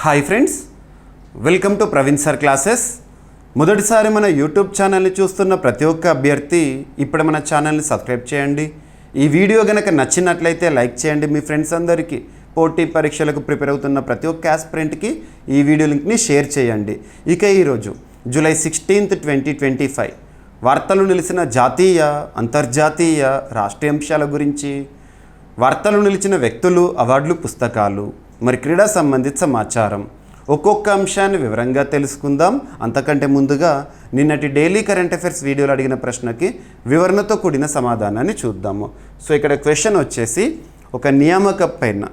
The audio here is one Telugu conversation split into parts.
Hi friends, welcome to Praveen sir classes. మొదటిసారి మన యూట్యూబ్ ఛానల్ని చూస్తున్న ప్రతి ఒక్క అభ్యర్థి ఇప్పుడు మన ఛానల్ని సబ్స్క్రైబ్ చేయండి. ఈ వీడియో కనుక నచ్చినట్లయితే లైక్ చేయండి. మీ ఫ్రెండ్స్ అందరికీ, పోటీ పరీక్షలకు ప్రిపేర్ అవుతున్న ప్రతి ఒక్క ఆస్పిరెంట్కి ఈ వీడియో లింక్ని షేర్ చేయండి. ఇక ఈరోజు జూలై 16, 2025 వార్తలు నిలిచిన జాతీయ, అంతర్జాతీయ, రాష్ట్రీయ అంశాల గురించి, వార్తలు నిలిచిన వ్యక్తులు, అవార్డులు, పుస్తకాలు, మరి క్రీడా సంబంధిత సమాచారం, ఒక్కొక్క అంశాన్ని వివరంగా తెలుసుకుందాం. అంతకంటే ముందుగా నిన్నటి డైలీ కరెంట్ అఫైర్స్ వీడియోలో అడిగిన ప్రశ్నకి వివరణతో కూడిన సమాధానాన్ని చూద్దాము. సో ఇక్కడ క్వశ్చన్ వచ్చేసి ఒక నియామక పైన,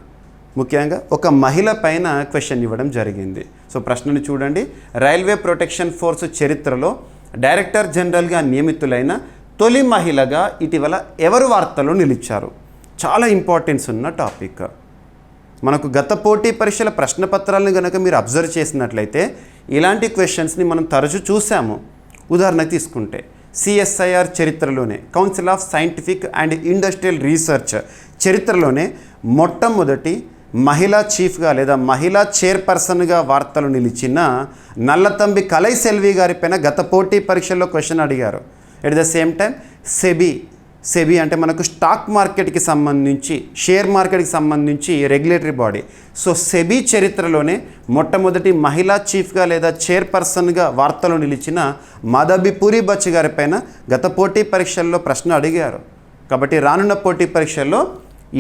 ముఖ్యంగా ఒక మహిళ పైన క్వశ్చన్ ఇవ్వడం జరిగింది. సో ప్రశ్నని చూడండి. రైల్వే ప్రొటెక్షన్ ఫోర్స్ చరిత్రలో డైరెక్టర్ జనరల్గా నియమితులైన తొలి మహిళగా ఇటీవల ఎవరు వార్తల్లో నిలిచారు? చాలా ఇంపార్టెన్స్ ఉన్న టాపిక్. మనకు గత పోటీ పరీక్షల ప్రశ్నపత్రాలను కనుక మీరు అబ్జర్వ్ చేసినట్లయితే ఇలాంటి క్వశ్చన్స్ని మనం తరచూ చూసాము. ఉదాహరణకు తీసుకుంటే సిఎస్ఐఆర్ చరిత్రలోనే, council of scientific and industrial research చరిత్రలోనే మొట్టమొదటి మహిళా చీఫ్గా లేదా మహిళా చైర్పర్సన్గా వార్తలు నిలిచిన నల్లతంబి కలైసెల్వి గారిపైన గత పోటీ పరీక్షల్లో క్వశ్చన్ అడిగారు. At the same time SEBI అంటే మనకు స్టాక్ మార్కెట్కి సంబంధించి, షేర్ మార్కెట్కి సంబంధించి రెగ్యులేటరీ బాడీ. సో సెబీ చరిత్రలోనే మొట్టమొదటి మహిళా చీఫ్గా లేదా చైర్పర్సన్గా వార్తలు నిలిచిన మాధవి పూరి బచ్ గారిపైన గత పోటీ పరీక్షల్లో ప్రశ్న అడిగారు. కాబట్టి రానున్న పోటీ పరీక్షల్లో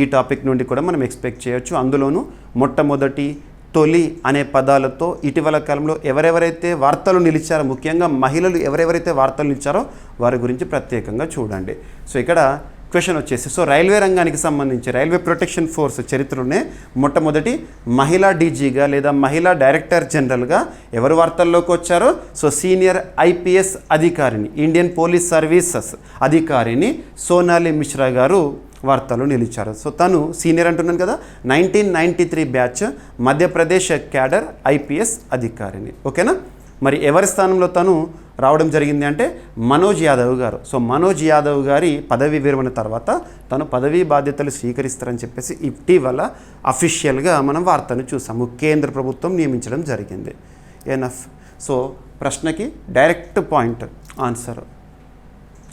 ఈ టాపిక్ నుండి కూడా మనం ఎక్స్పెక్ట్ చేయొచ్చు. అందులోనూ మొట్టమొదటి, తొలి అనే పదాలతో ఇటీవల కాలంలో ఎవరెవరైతే వార్తలు నిలిచారో, ముఖ్యంగా మహిళలు ఎవరెవరైతే వార్తలు నిలిచారో వారి గురించి ప్రత్యేకంగా చూడండి. సో ఇక్కడ క్వశ్చన్ వచ్చేసి, సో రైల్వే రంగానికి సంబంధించి రైల్వే ప్రొటెక్షన్ ఫోర్స్ చరిత్రలోనే మొట్టమొదటి మహిళా డీజీగా లేదా మహిళా డైరెక్టర్ జనరల్గా ఎవరు వార్తల్లోకి వచ్చారో, సో సీనియర్ ఐపీఎస్ అధికారిని, ఇండియన్ పోలీస్ సర్వీసెస్ అధికారిని సోనాలి మిశ్రా గారు వార్తలు నిలిచారు. సో తను సీనియర్ అంటున్నాను కదా, 1993 బ్యాచ్ మధ్యప్రదేశ్ క్యాడర్ ఐపీఎస్ అధికారిని. ఓకేనా? మరి ఎవరి స్థానంలో తను రావడం జరిగింది అంటే మనోజ్ యాదవ్ గారు. సో మనోజ్ యాదవ్ గారి పదవీ విరమణ తర్వాత తను పదవీ బాధ్యతలు స్వీకరిస్తారని చెప్పేసి ఇటీవల అఫీషియల్గా మనం వార్తను చూసాము. కేంద్ర ప్రభుత్వం నియమించడం జరిగింది. ఎనఫ్. సో ప్రశ్నకి డైరెక్ట్ పాయింట్ ఆన్సర్.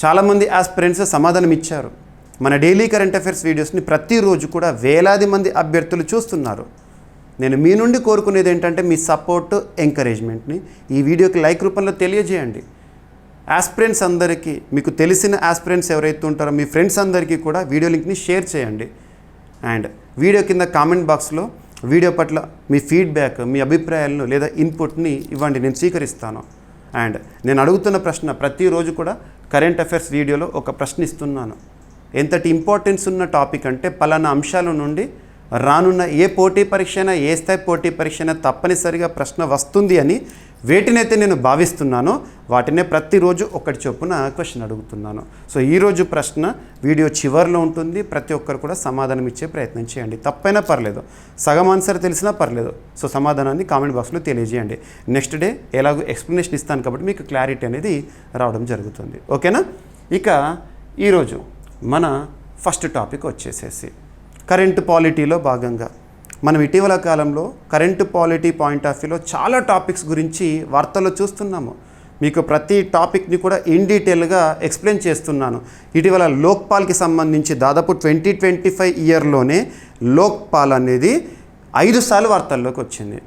చాలామంది ఆస్పిరెంట్స్ సమాధానం ఇచ్చారు. మన డైలీ కరెంట్ అఫైర్స్ వీడియోస్ని ప్రతిరోజు కూడా వేలాది మంది అభ్యర్థులు చూస్తున్నారు. నేను మీ నుండి కోరుకునేది ఏంటంటే మీ సపోర్ట్, ఎంకరేజ్మెంట్ని ఈ వీడియోకి లైక్ రూపంలో తెలియజేయండి. ఆస్పిరెంట్స్ అందరికీ, మీకు తెలిసిన ఆస్పిరెంట్స్ ఎవరైతే ఉంటారో మీ ఫ్రెండ్స్ అందరికీ కూడా వీడియో లింక్ని షేర్ చేయండి. అండ్ వీడియో కింద కామెంట్ బాక్స్లో వీడియో పట్ల మీ ఫీడ్బ్యాక్, మీ అభిప్రాయాలను లేదా ఇన్పుట్ని ఇవ్వండి, నేను స్వీకరిస్తాను. అండ్ నేను అడుగుతున్న ప్రశ్న ప్రతిరోజు కూడా కరెంట్ అఫైర్స్ వీడియోలో ఒక ప్రశ్న ఇస్తున్నాను. ఎంతటి ఇంపార్టెన్స్ ఉన్న టాపిక్ అంటే పలానా అంశాల నుండి రానున్న ఏ పోటీ పరీక్ష అయినా, ఏ స్థాయి పోటీ పరీక్ష అయినా తప్పనిసరిగా ప్రశ్న వస్తుంది అని వేటినైతే నేను భావిస్తున్నానో వాటినే ప్రతిరోజు ఒకటి చొప్పున క్వశ్చన్ అడుగుతున్నాను. సో ఈరోజు ప్రశ్న వీడియో చివరిలో ఉంటుంది. ప్రతి ఒక్కరు కూడా సమాధానం ఇచ్చే ప్రయత్నం చేయండి. తప్పైనా పర్లేదు, సగం ఆన్సర్ తెలిసినా పర్లేదు. సో సమాధానాన్ని కామెంట్ బాక్స్లో తెలియజేయండి. నెక్స్ట్ డే ఎలాగో ఎక్స్ప్లెనేషన్ ఇస్తాను కాబట్టి మీకు క్లారిటీ అనేది రావడం జరుగుతుంది. ఓకేనా? ఇక ఈరోజు మన ఫస్ట్ టాపిక్ వచ్చేసేసి కరెంట్ పాలిటీలో భాగంగా మనం ఇటీవల కాలంలో కరెంట్ పాలిటీ పాయింట్ ఆఫ్ వ్యూలో చాలా టాపిక్స్ గురించి వార్తల్లో చూస్తున్నాము. మీకు ప్రతి టాపిక్ని కూడా ఇన్ డీటెయిల్గా ఎక్స్ప్లెయిన్ చేస్తున్నాను. ఇటీవల లోక్పాల్కి సంబంధించి దాదాపు 2025 ఇయర్లోనే లోక్పాల్ అనేది 5 సార్లు వార్తల్లోకి వచ్చింది.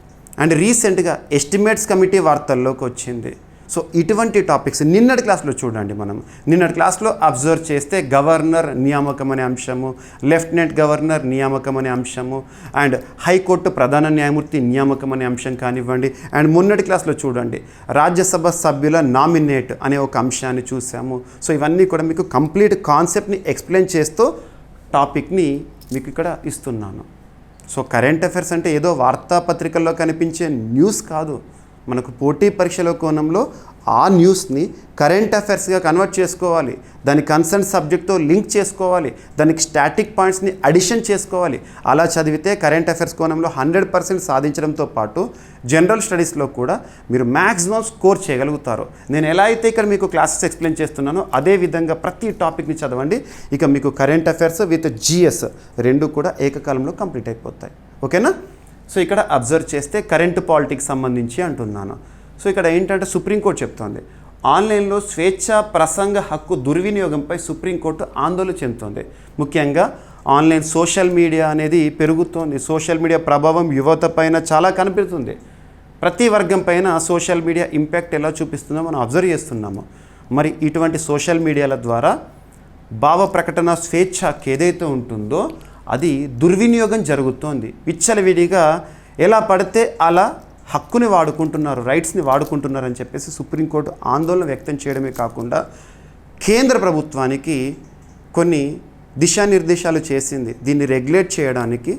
అండ్ రీసెంట్గా ఎస్టిమేట్స్ కమిటీ వార్తల్లోకి వచ్చింది. సో ఇటువంటి టాపిక్స్ నిన్నటి క్లాస్లో చూడండి. మనం నిన్నటి క్లాస్లో అబ్జర్వ్ చేస్తే గవర్నర్ నియామకం అనే అంశము, లెఫ్టినెంట్ గవర్నర్ నియామకం అనే అంశము, అండ్ హైకోర్టు ప్రధాన న్యాయమూర్తి నియామకం అనే అంశం కానివ్వండి. అండ్ మొన్నటి క్లాస్లో చూడండి రాజ్యసభ సభ్యుల నామినేట్ అనే ఒక అంశాన్ని చూసాము. సో ఇవన్నీ కూడా మీకు కంప్లీట్ కాన్సెప్ట్ని ఎక్స్ప్లెయిన్ చేస్తూ టాపిక్ని మీకు ఇక్కడ ఇస్తున్నాను. సో కరెంట్ అఫైర్స్ అంటే ఏదో వార్తాపత్రికల్లో కనిపించే న్యూస్ కాదు. మనకు పోటీ పరీక్షల కోణంలో ఆ న్యూస్ని కరెంట్ అఫైర్స్గా కన్వర్ట్ చేసుకోవాలి, దాని కన్సర్న్ సబ్జెక్ట్తో లింక్ చేసుకోవాలి, దానికి స్టాటిక్ పాయింట్స్ని అడిషన్ చేసుకోవాలి. అలా చదివితే కరెంట్ అఫైర్స్ కోణంలో 100% సాధించడంతో పాటు జనరల్ స్టడీస్లో కూడా మీరు మ్యాక్సిమం స్కోర్ చేయగలుగుతారు. నేను ఎలా అయితే ఇక్కడ మీకు క్లాసెస్ ఎక్స్ప్లెయిన్ చేస్తున్నానో అదే విధంగా ప్రతి టాపిక్ని చదవండి. ఇక మీకు కరెంట్ అఫైర్స్ విత్ జిఎస్ రెండు కూడా ఏకకాలంలో కంప్లీట్ అయిపోతాయి. ఓకేనా? సో ఇక్కడ అబ్జర్వ్ చేస్తే కరెంట్ పాలిటిక్స్ సంబంధించి అంటున్నాను. సో ఇక్కడ ఏంటంటే సుప్రీంకోర్టు చెప్తోంది ఆన్లైన్లో స్వేచ్ఛ ప్రసంగ హక్కు దుర్వినియోగంపై సుప్రీంకోర్టు ఆందోళన చెందుతోంది. ముఖ్యంగా ఆన్లైన్ సోషల్ మీడియా అనేది పెరుగుతోంది. సోషల్ మీడియా ప్రభావం యువత పైన చాలా కనిపిస్తుంది. ప్రతి వర్గం పైన సోషల్ మీడియా ఇంపాక్ట్ ఎలా చూపిస్తుందో మనం అబ్జర్వ్ చేస్తున్నాము. మరి ఇటువంటి సోషల్ మీడియాల ద్వారా భావ ప్రకటన స్వేచ్ఛ ఏదైతే ఉంటుందో అది దుర్వినియోగం జరుగుతోంది. విచ్చలవిడిగా ఎలా పడితే అలా హక్కుని వాడుకుంటున్నారు, రైట్స్ని వాడుకుంటున్నారు అని చెప్పేసి సుప్రీంకోర్టు ఆందోళన వ్యక్తం చేయడమే కాకుండా కేంద్ర ప్రభుత్వానికి కొన్ని దిశానిర్దేశాలు చేసింది. దీన్ని రెగ్యులేట్ చేయడానికి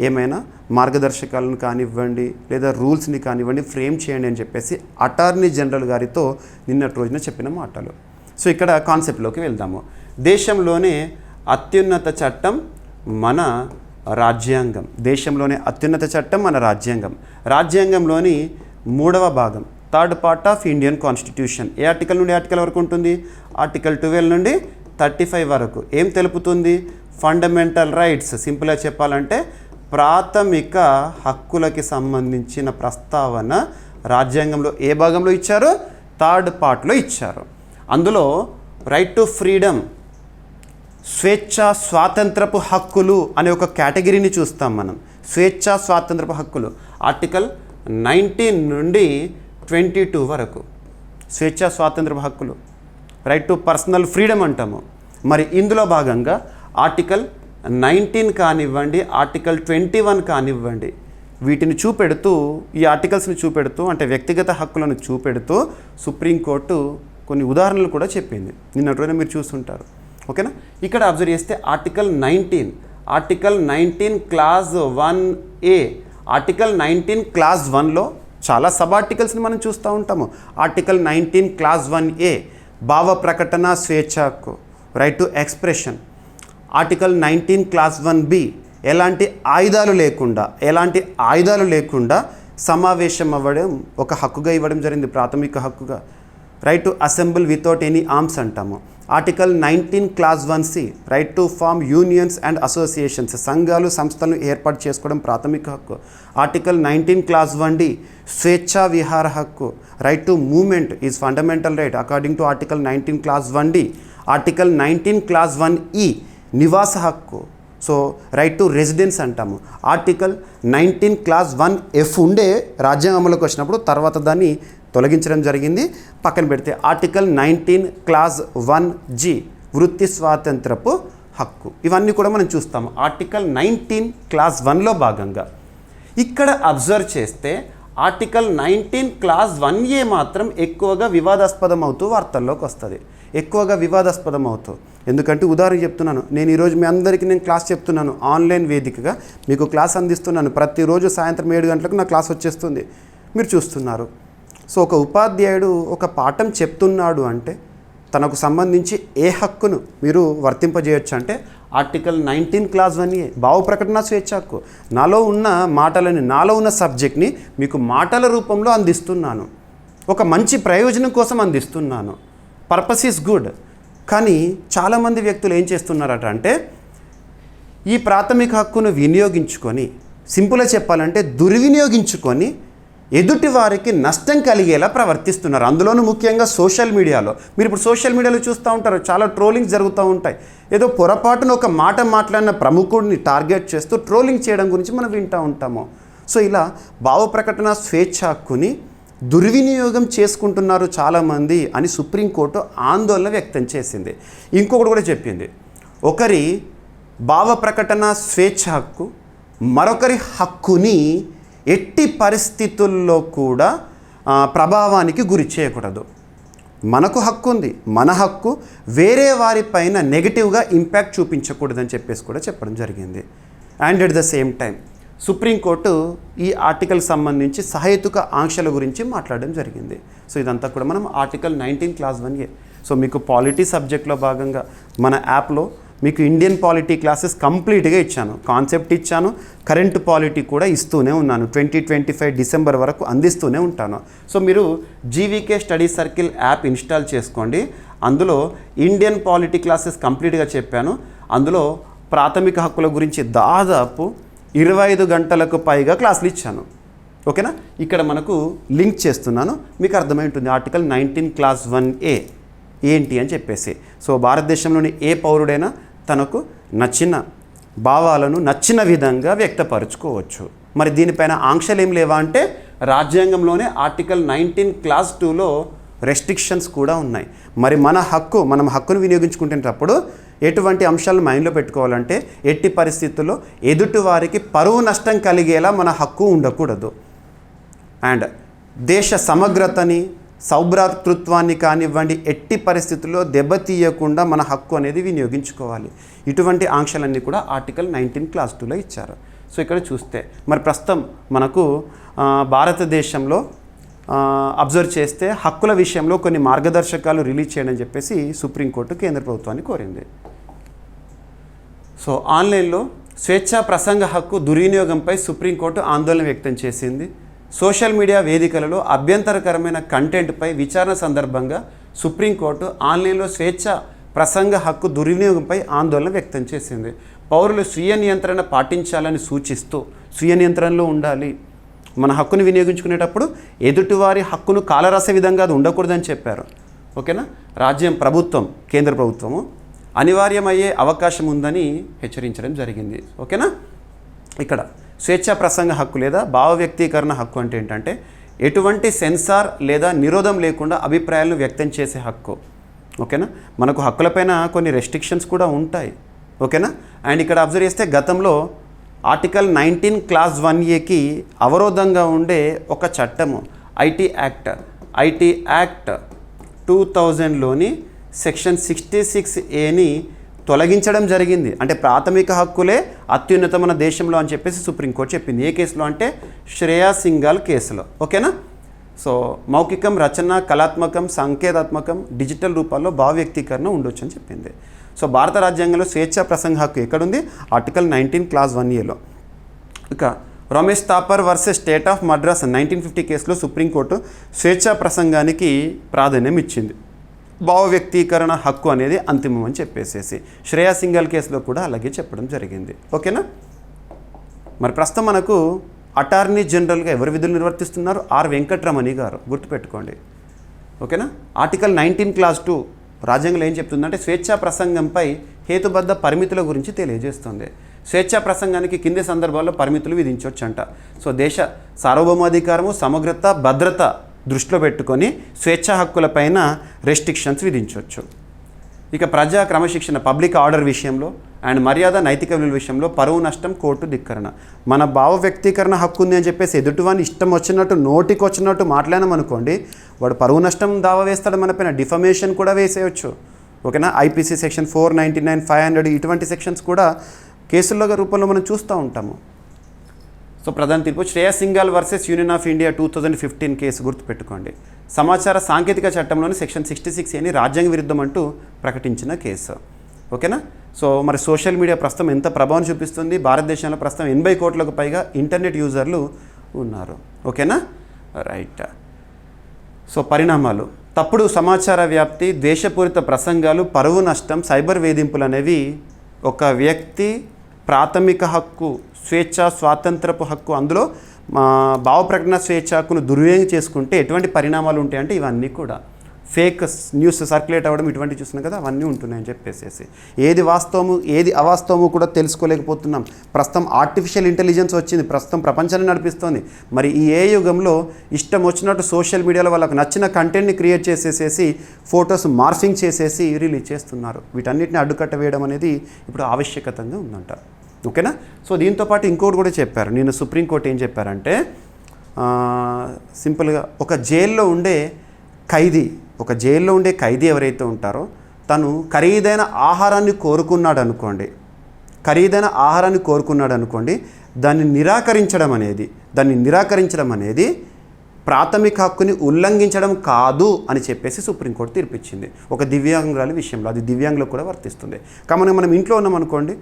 ఏమైనా మార్గదర్శకాలను కానివ్వండి లేదా రూల్స్ని కానివ్వండి ఫ్రేమ్ చేయండి అని చెప్పేసి అటార్నీ జనరల్ గారితో నిన్నటి రోజున చెప్పిన మాటలు. సో ఇక్కడ కాన్సెప్ట్లోకి వెళ్దాము. దేశంలోనే అత్యున్నత చట్టం మన రాజ్యాంగం. దేశంలోనే అత్యున్నత చట్టం మన రాజ్యాంగం. రాజ్యాంగంలోని 3వ భాగం, 3rd part of Indian constitution A article నుండి ఆర్టికల్ వరకు ఉంటుంది? ఆర్టికల్ 12 నుండి 35 వరకు. ఏం తెలుపుతుంది? Fundamental rights. సింపుల్గా చెప్పాలంటే ప్రాథమిక హక్కులకి సంబంధించిన ప్రస్తావన రాజ్యాంగంలో ఏ భాగంలో ఇచ్చారు? 3rd పార్ట్లో ఇచ్చారు. అందులో రైట్ టు ఫ్రీడమ్, స్వేచ్ఛ స్వాతంత్రపు హక్కులు అనే ఒక కేటగిరీని చూస్తాం మనం. స్వేచ్ఛ స్వాతంత్రపు హక్కులు ఆర్టికల్ 19 నుండి 22 వరకు స్వేచ్ఛ స్వాతంత్రపు హక్కులు, రైట్ టు పర్సనల్ ఫ్రీడమ్ అంటాము. మరి ఇందులో భాగంగా ఆర్టికల్ 19 కానివ్వండి, ఆర్టికల్ 21 కానివ్వండి, వీటిని చూపెడుతూ, ఈ ఆర్టికల్స్ని చూపెడుతూ అంటే వ్యక్తిగత హక్కులను చూపెడుతూ సుప్రీంకోర్టు కొన్ని ఉదాహరణలు కూడా చెప్పింది. నిన్నటి రోజున మీరు చూస్తుంటారు. ఓకేనా? ఇక్కడ అబ్జర్వ్ చేస్తే article 19 clause 1A, article 19 clause 1లో చాలా సబ్ ఆర్టికల్స్ని మనం చూస్తూ ఉంటాము. ఆర్టికల్ 19 క్లాజ్ 1A భావ ప్రకటన స్వేచ్ఛ హక్కు, right to expression. Article 19 clause 1B ఎలాంటి ఆయుధాలు లేకుండా సమావేశం అవ్వడం ఒక హక్కుగా ఇవ్వడం జరిగింది, ప్రాథమిక హక్కుగా. Right to assemble without any arms అంటాము. Article 19 clause 1C right to form unions and associations, సంఘాలు సంస్థలను ఏర్పాటు చేసుకోవడం ప్రాథమిక హక్కు. ఆర్టికల్ 19 క్లాజ్ 1D స్వేచ్ఛా విహార హక్కు, right to movement is fundamental right according to article 19 clause 1D. Article 19 clause 1E నివాస హక్కు, సో రైట్ టు రెసిడెన్స్ అంటాము. ఆర్టికల్ 19 క్లాజ్ 1F ఉండే రాజ్యాంగం అమలుకి వచ్చినప్పుడు తర్వాత దాన్ని తొలగించడం జరిగింది, పక్కన పెడితే. ఆర్టికల్ 19 క్లాజ్ 1G వృత్తి స్వాతంత్రపు హక్కు. ఇవన్నీ కూడా మనం చూస్తాము ఆర్టికల్ 19 క్లాజ్ 1లో భాగంగా. ఇక్కడ అబ్జర్వ్ చేస్తే ఆర్టికల్ 19 క్లాజ్ 1A మాత్రం ఎక్కువగా వివాదాస్పదం అవుతూ వార్తల్లోకి వస్తుంది, ఎక్కువగా వివాదాస్పదం అవుతూ. ఎందుకంటే ఉదాహరణ చెప్తున్నాను, నేను ఈరోజు మీ అందరికీ క్లాస్ చెప్తున్నాను, ఆన్లైన్ వేదికగా మీకు క్లాస్ అందిస్తున్నాను. ప్రతిరోజు సాయంత్రం 7 గంటలకు నా క్లాస్ వచ్చేస్తుంది, మీరు చూస్తున్నారు. సో ఒక ఉపాధ్యాయుడు ఒక పాఠం చెప్తున్నాడు అంటే తనకు సంబంధించి ఏ హక్కును మీరు వర్తింపజేయొచ్చు అంటే ఆర్టికల్ 19 క్లాజ్ 1A భావ ప్రకటన స్వేచ్ఛ హక్కు. నాలో ఉన్న సబ్జెక్ట్ని మీకు మాటల రూపంలో అందిస్తున్నాను, ఒక మంచి ప్రయోజనం కోసం అందిస్తున్నాను. Purpose is good. కానీ చాలామంది వ్యక్తులు ఏం చేస్తున్నారట అంటే ఈ ప్రాథమిక హక్కును వినియోగించుకొని, సింపుల్గా చెప్పాలంటే దుర్వినియోగించుకొని ఎదుటి వారికి నష్టం కలిగేలా ప్రవర్తిస్తున్నారు. అందులోనూ ముఖ్యంగా సోషల్ మీడియాలో. మీరు ఇప్పుడు సోషల్ మీడియాలో చూస్తూ ఉంటారు, చాలా ట్రోలింగ్స్ జరుగుతూ ఉంటాయి. ఏదో పొరపాటున ఒక మాట మాట్లాడిన ప్రముఖుడిని టార్గెట్ చేస్తూ ట్రోలింగ్ చేయడం గురించి మనం వింటూ ఉంటాము. సో ఇలా భావ ప్రకటన స్వేచ్ఛ హక్కుని దుర్వినియోగం చేసుకుంటున్నారు చాలామంది అని సుప్రీంకోర్టు ఆందోళన వ్యక్తం చేసింది. ఇంకొకటి కూడా చెప్పింది, ఒకరి భావ ప్రకటన స్వేచ్ఛ హక్కు మరొకరి హక్కుని ఎట్టి పరిస్థితుల్లో కూడా ప్రభావానికి గురి చేయకూడదు. మనకు హక్కు ఉంది, మన హక్కు వేరే వారిపైన నెగిటివ్గా ఇంపాక్ట్ చూపించకూడదని చెప్పేసి కూడా చెప్పడం జరిగింది. And at the same time supreme court ఈ ఆర్టికల్ సంబంధించి సహేతుక ఆంక్షల గురించి మాట్లాడడం జరిగింది. సో ఇదంతా కూడా మనం ఆర్టికల్ 19 క్లాజ్ 1A. సో మీకు పాలిటీ సబ్జెక్ట్లో భాగంగా మన యాప్లో మీకు ఇండియన్ పాలిటీ క్లాసెస్ కంప్లీట్గా ఇచ్చాను, కాన్సెప్ట్ ఇచ్చాను, కరెంట్ పాలిటీ కూడా ఇస్తూనే ఉన్నాను. 2025 డిసెంబర్ వరకు అందిస్తూనే ఉంటాను. సో మీరు GVK study circle app install చేసుకోండి. అందులో ఇండియన్ పాలిటీ క్లాసెస్ కంప్లీట్గా చెప్పాను. అందులో ప్రాథమిక హక్కుల గురించి దాదాపు 25 గంటలకు పైగా క్లాసులు ఇచ్చాను. ఓకేనా, ఇక్కడ మనకు లింక్ చేస్తున్నాను, మీకు అర్థమై ఉంటుంది. ఆర్టికల్ 19 క్లాస్ 1A ఏంటి అని చెప్పేసి. సో భారతదేశంలోని ఏ పౌరుడైనా తనకు నచ్చిన భావాలను నచ్చిన విధంగా వ్యక్తపరచుకోవచ్చు. మరి దీనిపైన ఆంక్షలు ఏం లేవా అంటే రాజ్యాంగంలోనే ఆర్టికల్ 19 క్లాస్ 2లో రెస్ట్రిక్షన్స్ కూడా ఉన్నాయి. మరి మనం హక్కును వినియోగించుకునేటప్పుడు ఎటువంటి అంశాలను మైండ్లో పెట్టుకోవాలంటే ఎట్టి పరిస్థితుల్లో ఎదుటి వారికి పరువు నష్టం కలిగేలా మన హక్కు ఉండకూడదు. అండ్ దేశ సమగ్రతని సౌభ్రాతృత్వాన్ని కానివ్వండి ఎట్టి పరిస్థితుల్లో దెబ్బతీయకుండా మన హక్కు అనేది వినియోగించుకోవాలి. ఇటువంటి ఆంక్షలన్నీ కూడా ఆర్టికల్ 19 క్లాస్ 2లో ఇచ్చారు. సో ఇక్కడ చూస్తే మరి ప్రస్తుతం మనకు భారతదేశంలో అబ్జర్వ్ చేస్తే హక్కుల విషయంలో కొన్ని మార్గదర్శకాలు రిలీజ్ చేయడం చెప్పేసి సుప్రీంకోర్టు కేంద్ర ప్రభుత్వాన్ని కోరింది. సో ఆన్లైన్లో స్వేచ్ఛా ప్రసంగ హక్కు దుర్వినియోగంపై సుప్రీంకోర్టు ఆందోళన వ్యక్తం చేసింది. సోషల్ మీడియా వేదికలలో అభ్యంతరకరమైన కంటెంట్పై విచారణ సందర్భంగా సుప్రీంకోర్టు ఆన్లైన్లో స్వేచ్ఛా ప్రసంగ హక్కు దుర్వినియోగంపై ఆందోళన వ్యక్తం చేసింది. పౌరులు స్వీయ నియంత్రణ పాటించాలని సూచిస్తూ స్వీయ నియంత్రణలో ఉండాలి. మన హక్కును వినియోగించుకునేటప్పుడు ఎదుటివారి హక్కును కాలరాసే విధంగా అది ఉండకూడదని చెప్పారు. ఓకేనా, ప్రభుత్వం కేంద్ర ప్రభుత్వము అనివార్యమయ్యే అవకాశం ఉందని హెచ్చరించడం జరిగింది. ఓకేనా, ఇక్కడ స్వేచ్ఛా ప్రసంగ హక్కు లేదా భావ వ్యక్తీకరణ హక్కు అంటే ఏంటంటే ఎటువంటి సెన్సార్ లేదా నిరోధం లేకుండా అభిప్రాయాలను వ్యక్తం చేసే హక్కు. ఓకేనా, మనకు హక్కులపైన కొన్ని రెస్ట్రిక్షన్స్ కూడా ఉంటాయి. ఓకేనా, అండ్ ఇక్కడ అబ్జర్వ్ చేస్తే గతంలో ఆర్టికల్ 19 క్లాస్ 1Aకి అవరోధంగా ఉండే ఒక చట్టము ఐటీ యాక్ట్ 2000లోని సెక్షన్ 66Aని తొలగించడం జరిగింది. అంటే ప్రాథమిక హక్కులే అత్యున్నత మన దేశంలో అని చెప్పేసి సుప్రీంకోర్టు చెప్పింది. ఏ కేసులో అంటే శ్రేయా సింఘాల్ కేసులో. ఓకేనా, సో మౌఖికం, రచన, కళాత్మకం, సంకేతాత్మకం, డిజిటల్ రూపాల్లో భావ వ్యక్తీకరణ ఉండొచ్చు అని చెప్పింది. సో భారత రాజ్యాంగంలో స్వేచ్ఛా ప్రసంగ హక్కు ఎక్కడుంది? ఆర్టికల్ 19 క్లాస్ 1Aలో. ఇక Romesh Thapar versus state of Madras 1950 కేసులో సుప్రీంకోర్టు స్వేచ్ఛా ప్రసంగానికి ప్రాధాన్యం ఇచ్చింది. భావ వ్యక్తీకరణ హక్కు అనేది అంతిమం అని చెప్పేసేసి శ్రేయా సింఘాల్ కేసులో కూడా అలాగే చెప్పడం జరిగింది. ఓకేనా, మరి ప్రస్తుతం మనకు అటార్నీ జనరల్గా ఎవరు విధులు నిర్వర్తిస్తున్నారు? ఆర్ వెంకట్రమణి గారు, గుర్తుపెట్టుకోండి. ఓకేనా, ఆర్టికల్ 19 క్లాస్ 2 రాజ్యాంగంలో ఏం చెప్తుందంటే స్వేచ్ఛా ప్రసంగంపై హేతుబద్ధ పరిమితుల గురించి తెలియజేస్తుంది. స్వేచ్ఛా ప్రసంగానికి కింది సందర్భాల్లో పరిమితులు విధించవచ్చంట. సో దేశ సార్వభౌమాధికారము, సమగ్రత, భద్రత దృష్టిలో పెట్టుకొని స్వేచ్ఛా హక్కులపైన రెస్ట్రిక్షన్స్ విధించవచ్చు. ఇక ప్రజా క్రమశిక్షణ, పబ్లిక్ ఆర్డర్ విషయంలో అండ్ మర్యాద, నైతిక విలువ విషయంలో పరువు నష్టం, కోర్టు ధిక్కరణ. మన భావ వ్యక్తీకరణ హక్కు ఉంది అని చెప్పేసి ఎదుటివాన్ని ఇష్టం వచ్చినట్టు నోటికి వచ్చినట్టు మాట్లాడామనుకోండి, వాడు పరువు నష్టం దావా వేస్తాడు, మన పైన డిఫమేషన్ కూడా వేసేయచ్చు. ఓకేనా, ఐపీసీ సెక్షన్ 499, 500 ఇటువంటి సెక్షన్స్ కూడా కేసుల రూపంలో మనం చూస్తూ ఉంటాము. సో ప్రధాన తీర్పు Shreya Singhal versus union of India 2015 case, గుర్తుపెట్టుకోండి. సమాచార సాంకేతిక చట్టంలోని సెక్షన్ 66Aని రాజ్యాంగ విరుద్ధం అంటూ ప్రకటించిన కేసు. ఓకేనా, సో మరి సోషల్ మీడియా ప్రస్తుతం ఎంత ప్రభావం చూపిస్తుంది? భారతదేశంలో ప్రస్తుతం 80 కోట్లకు పైగా ఇంటర్నెట్ యూజర్లు ఉన్నారు. ఓకేనా, రైట్. సో పరిణామాలు: తప్పుడు సమాచార వ్యాప్తి, ద్వేషపూరిత ప్రసంగాలు, పరువు నష్టం, సైబర్ వేధింపులు అనేవి ఒక వ్యక్తి ప్రాథమిక హక్కు, స్వాతంత్రపు హక్కు, అందులో భావ ప్రకటన స్వేచ్ఛ హక్కును దుర్వినియోగం చేసుకుంటే ఎటువంటి పరిణామాలు ఉంటాయంటే ఇవన్నీ కూడా ఫేక్ న్యూస్ సర్క్యులేట్ అవ్వడం, ఇటువంటి చూస్తున్నాం కదా, అవన్నీ ఉంటున్నాయని చెప్పేసి ఏది వాస్తవము ఏది అవాస్తవము కూడా తెలుసుకోలేకపోతున్నాం. ప్రస్తుతం ఆర్టిఫిషియల్ ఇంటెలిజెన్స్ వచ్చింది, ప్రస్తుతం ప్రపంచాన్ని నడిపిస్తోంది. మరి ఈ ఏ యుగంలో ఇష్టం వచ్చినట్టు సోషల్ మీడియాలో వాళ్ళకు నచ్చిన కంటెంట్ని క్రియేట్ చేసేసేసి ఫొటోస్ మార్ఫింగ్ చేసేసి రిలీజ్ చేస్తున్నారు. వీటన్నిటిని అడ్డుకట్ట వేయడం అనేది ఇప్పుడు ఆవశ్యకతంగా ఉందంట. ఓకేనా, సో దీంతోపాటు ఇంకోటి కూడా చెప్పారు. నేను సుప్రీంకోర్టు ఏం చెప్పారంటే సింపుల్గా ఒక జైల్లో ఉండే ఖైదీ ఎవరైతే ఉంటారో తను ఖరీదైన ఆహారాన్ని కోరుకున్నాడు అనుకోండి, దాన్ని నిరాకరించడం అనేది ప్రాథమిక హక్కుని ఉల్లంఘించడం కాదు అని చెప్పేసి సుప్రీంకోర్టు తీర్పిచ్చింది. ఒక దివ్యాంగురాలి విషయంలో అది దివ్యాంగులకు కూడా వర్తిస్తుంది. కాబట్టి మనం ఇంట్లో ఉన్నామనుకోండి,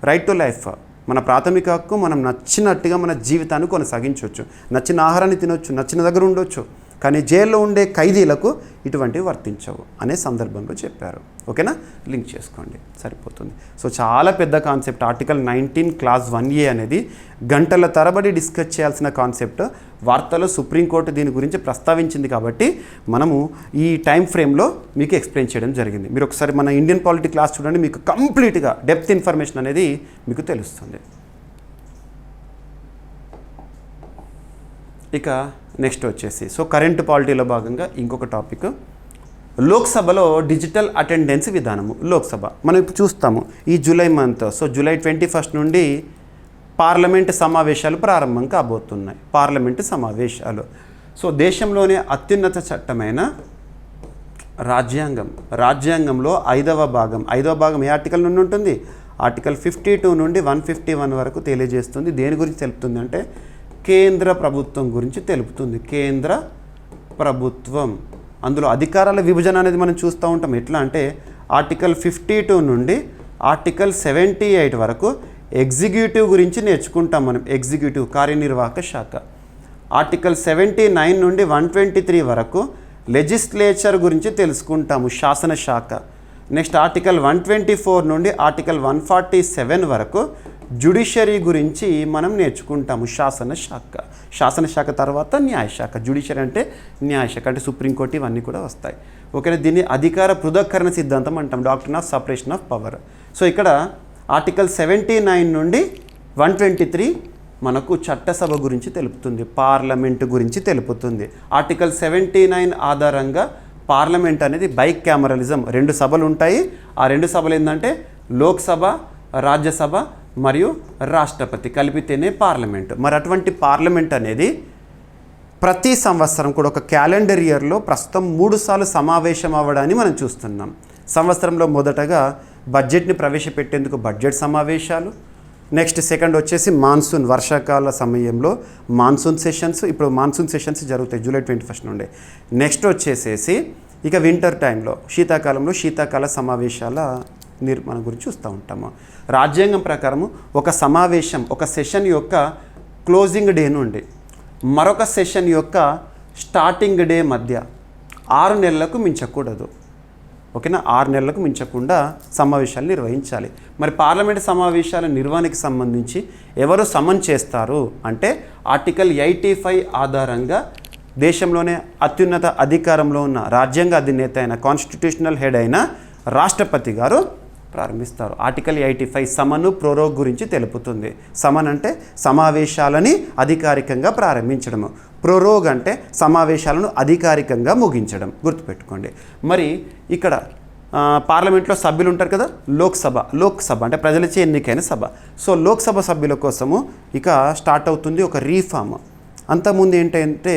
రైట్ టు లైఫ్ మన ప్రాథమిక హక్కు, మనం నచ్చినట్టుగా మన జీవితాన్ని కొనసాగించవచ్చు, నచ్చిన ఆహారాన్ని తినొచ్చు, నచ్చిన దగ్గర ఉండొచ్చు. కానీ జైల్లో ఉండే ఖైదీలకు ఇటువంటివి వర్తించవు అనే సందర్భంలో చెప్పారు. ఓకేనా, లింక్ చేసుకోండి సరిపోతుంది. సో చాలా పెద్ద కాన్సెప్ట్. ఆర్టికల్ 19 క్లాస్ 1A అనేది గంటల తరబడి డిస్కస్ చేయాల్సిన కాన్సెప్ట్. వార్తలో సుప్రీంకోర్టు దీని గురించి ప్రస్తావించింది కాబట్టి మనము ఈ టైం ఫ్రేమ్లో మీకు ఎక్స్ప్లెయిన్ చేయడం జరిగింది. మీరు ఒకసారి మన ఇండియన్ పాలిటీ క్లాస్ చూడండి, మీకు కంప్లీట్గా డెప్త్ ఇన్ఫర్మేషన్ అనేది మీకు తెలుస్తుంది. ఇక నెక్స్ట్ వచ్చేసి సో కరెంట్ పాలిటీలో భాగంగా ఇంకొక టాపిక్, లోక్సభలో డిజిటల్ అటెండెన్స్ విధానము. లోక్సభ మనం ఇప్పుడు చూస్తాము ఈ జూలై మంత్. సో జూలై 21 నుండి పార్లమెంటు సమావేశాలు ప్రారంభం కాబోతున్నాయి. పార్లమెంటు సమావేశాలు. సో దేశంలోనే అత్యున్నత చట్టమైన రాజ్యాంగంలో ఐదవ భాగం ఏ ఆర్టికల్ నుండి ఉంటుంది? ఆర్టికల్ 52 నుండి 151 వరకు తెలియజేస్తుంది. దేని గురించి తెలుపుతుంది అంటే కేంద్ర ప్రభుత్వం గురించి తెలుపుతుంది. కేంద్ర ప్రభుత్వం, అందులో అధికారాల విభజన అనేది మనం చూస్తూ ఉంటాం. ఎట్లా అంటే ఆర్టికల్ 52 నుండి ఆర్టికల్ 78 వరకు ఎగ్జిక్యూటివ్ గురించి నేర్చుకుంటాం మనం. ఎగ్జిక్యూటివ్ కార్యనిర్వాహక శాఖ. ఆర్టికల్ 79 నుండి 123 వరకు లెజిస్లేచర్ గురించి తెలుసుకుంటాము, శాసనశాఖ. నెక్స్ట్ ఆర్టికల్ 124 నుండి ఆర్టికల్ 147 వరకు జ్యుడిషియరీ గురించి మనం నేర్చుకుంటాము, శాసనశాఖ తర్వాత న్యాయశాఖ. జ్యుడిషియరీ అంటే న్యాయశాఖ, అంటే సుప్రీంకోర్టు, ఇవన్నీ కూడా వస్తాయి. ఓకే, దీన్ని అధికార పృథక్కరణ సిద్ధాంతం అంటాం, doctrine of separation of power. So ఇక్కడ ఆర్టికల్ 79 నుండి 123 మనకు చట్టసభ గురించి తెలుపుతుంది, పార్లమెంటు గురించి తెలుపుతుంది. ఆర్టికల్ 79 ఆధారంగా పార్లమెంట్ అనేది బైక్యామరలిజం, 2 సభలు ఉంటాయి. ఆ 2 సభలు ఏంటంటే లోక్సభ, రాజ్యసభ మరియు రాష్ట్రపతి కలిపితేనే పార్లమెంట్. మరి అటువంటి పార్లమెంట్ అనేది ప్రతి సంవత్సరం కూడా ఒక క్యాలెండర్ ఇయర్లో ప్రస్తుతం 3 సార్లు సమావేశం అవ్వడాన్ని మనం చూస్తున్నాం. సంవత్సరంలో మొదటగా బడ్జెట్ని ప్రవేశపెట్టేందుకు బడ్జెట్ సమావేశాలు. నెక్స్ట్ సెకండ్ వచ్చేసి మాన్సూన్, వర్షాకాల సమయంలో మాన్సూన్ సెషన్స్. ఇప్పుడు మాన్సూన్ సెషన్స్ జరుగుతాయి జూలై 21 నుండి. నెక్స్ట్ వచ్చేసేసి ఇక వింటర్ టైంలో, శీతాకాలంలో శీతాకాల సమావేశాల నిర్మాణం గురించి చూస్తూ ఉంటాము. రాజ్యాంగం ప్రకారము ఒక సమావేశం, ఒక సెషన్ యొక్క క్లోజింగ్ డే నుండి మరొక సెషన్ యొక్క స్టార్టింగ్ డే మధ్య 6 నెలలకు మించకూడదు. ఓకేనా, 6 నెలలకు మించకుండా సమావేశాలు నిర్వహించాలి. మరి పార్లమెంట్ సమావేశాల నిర్వహణకి సంబంధించి ఎవరు సమన్ చేస్తారు అంటే ఆర్టికల్ 85 ఆధారంగా దేశంలోనే అత్యున్నత అధికారంలో ఉన్న రాజ్యాంగ అధినేత అయిన కాన్స్టిట్యూషనల్ హెడ్ అయిన రాష్ట్రపతి గారు ప్రారంభిస్తారు. ఆర్టికల్ 85 సమను ప్రోరోగ్ గురించి తెలుపుతుంది. సమన్ అంటే సమావేశాలని అధికారికంగా ప్రారంభించడము, ప్రోరోగ్ అంటే సమావేశాలను అధికారికంగా ముగించడం. గుర్తుపెట్టుకోండి. మరి ఇక్కడ పార్లమెంట్లో సభ్యులు ఉంటారు కదా, లోక్సభ అంటే ప్రజలచే ఎన్నికైన సభ. సో లోక్సభ సభ్యుల కోసము ఇక స్టార్ట్ అవుతుంది ఒక రీఫార్మ్. అంతకుముందు ఏంటంటే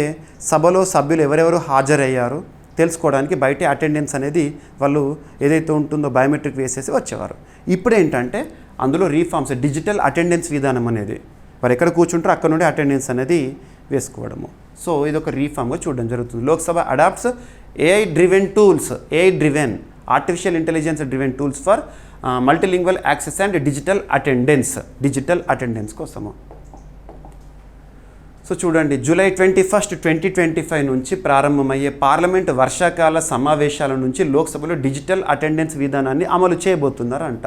సభలో సభ్యులు ఎవరెవరు హాజరయ్యారు తెలుసుకోవడానికి బయట అటెండెన్స్ అనేది వాళ్ళు ఏదైతే ఉంటుందో బయోమెట్రిక్ వేసేసి వచ్చేవారు. ఇప్పుడు ఏంటంటే అందులో రీఫార్మ్స్, డిజిటల్ అటెండెన్స్ విధానం అనేది వారు ఎక్కడ కూర్చుంటారో అక్కడ నుండి అటెండెన్స్ అనేది వేసుకోవడము. సో ఇది ఒక రీఫార్మ్గా చూడడం జరుగుతుంది. Lok Sabha adapts AI driven artificial intelligence driven tools for multilingual access and digital attendance కోసము. సో చూడండి, జూలై 21, 2025 నుంచి ప్రారంభమయ్యే పార్లమెంట్ వర్షాకాల సమావేశాల నుంచి లోక్సభలో డిజిటల్ అటెండెన్స్ విధానాన్ని అమలు చేయబోతున్నారంట.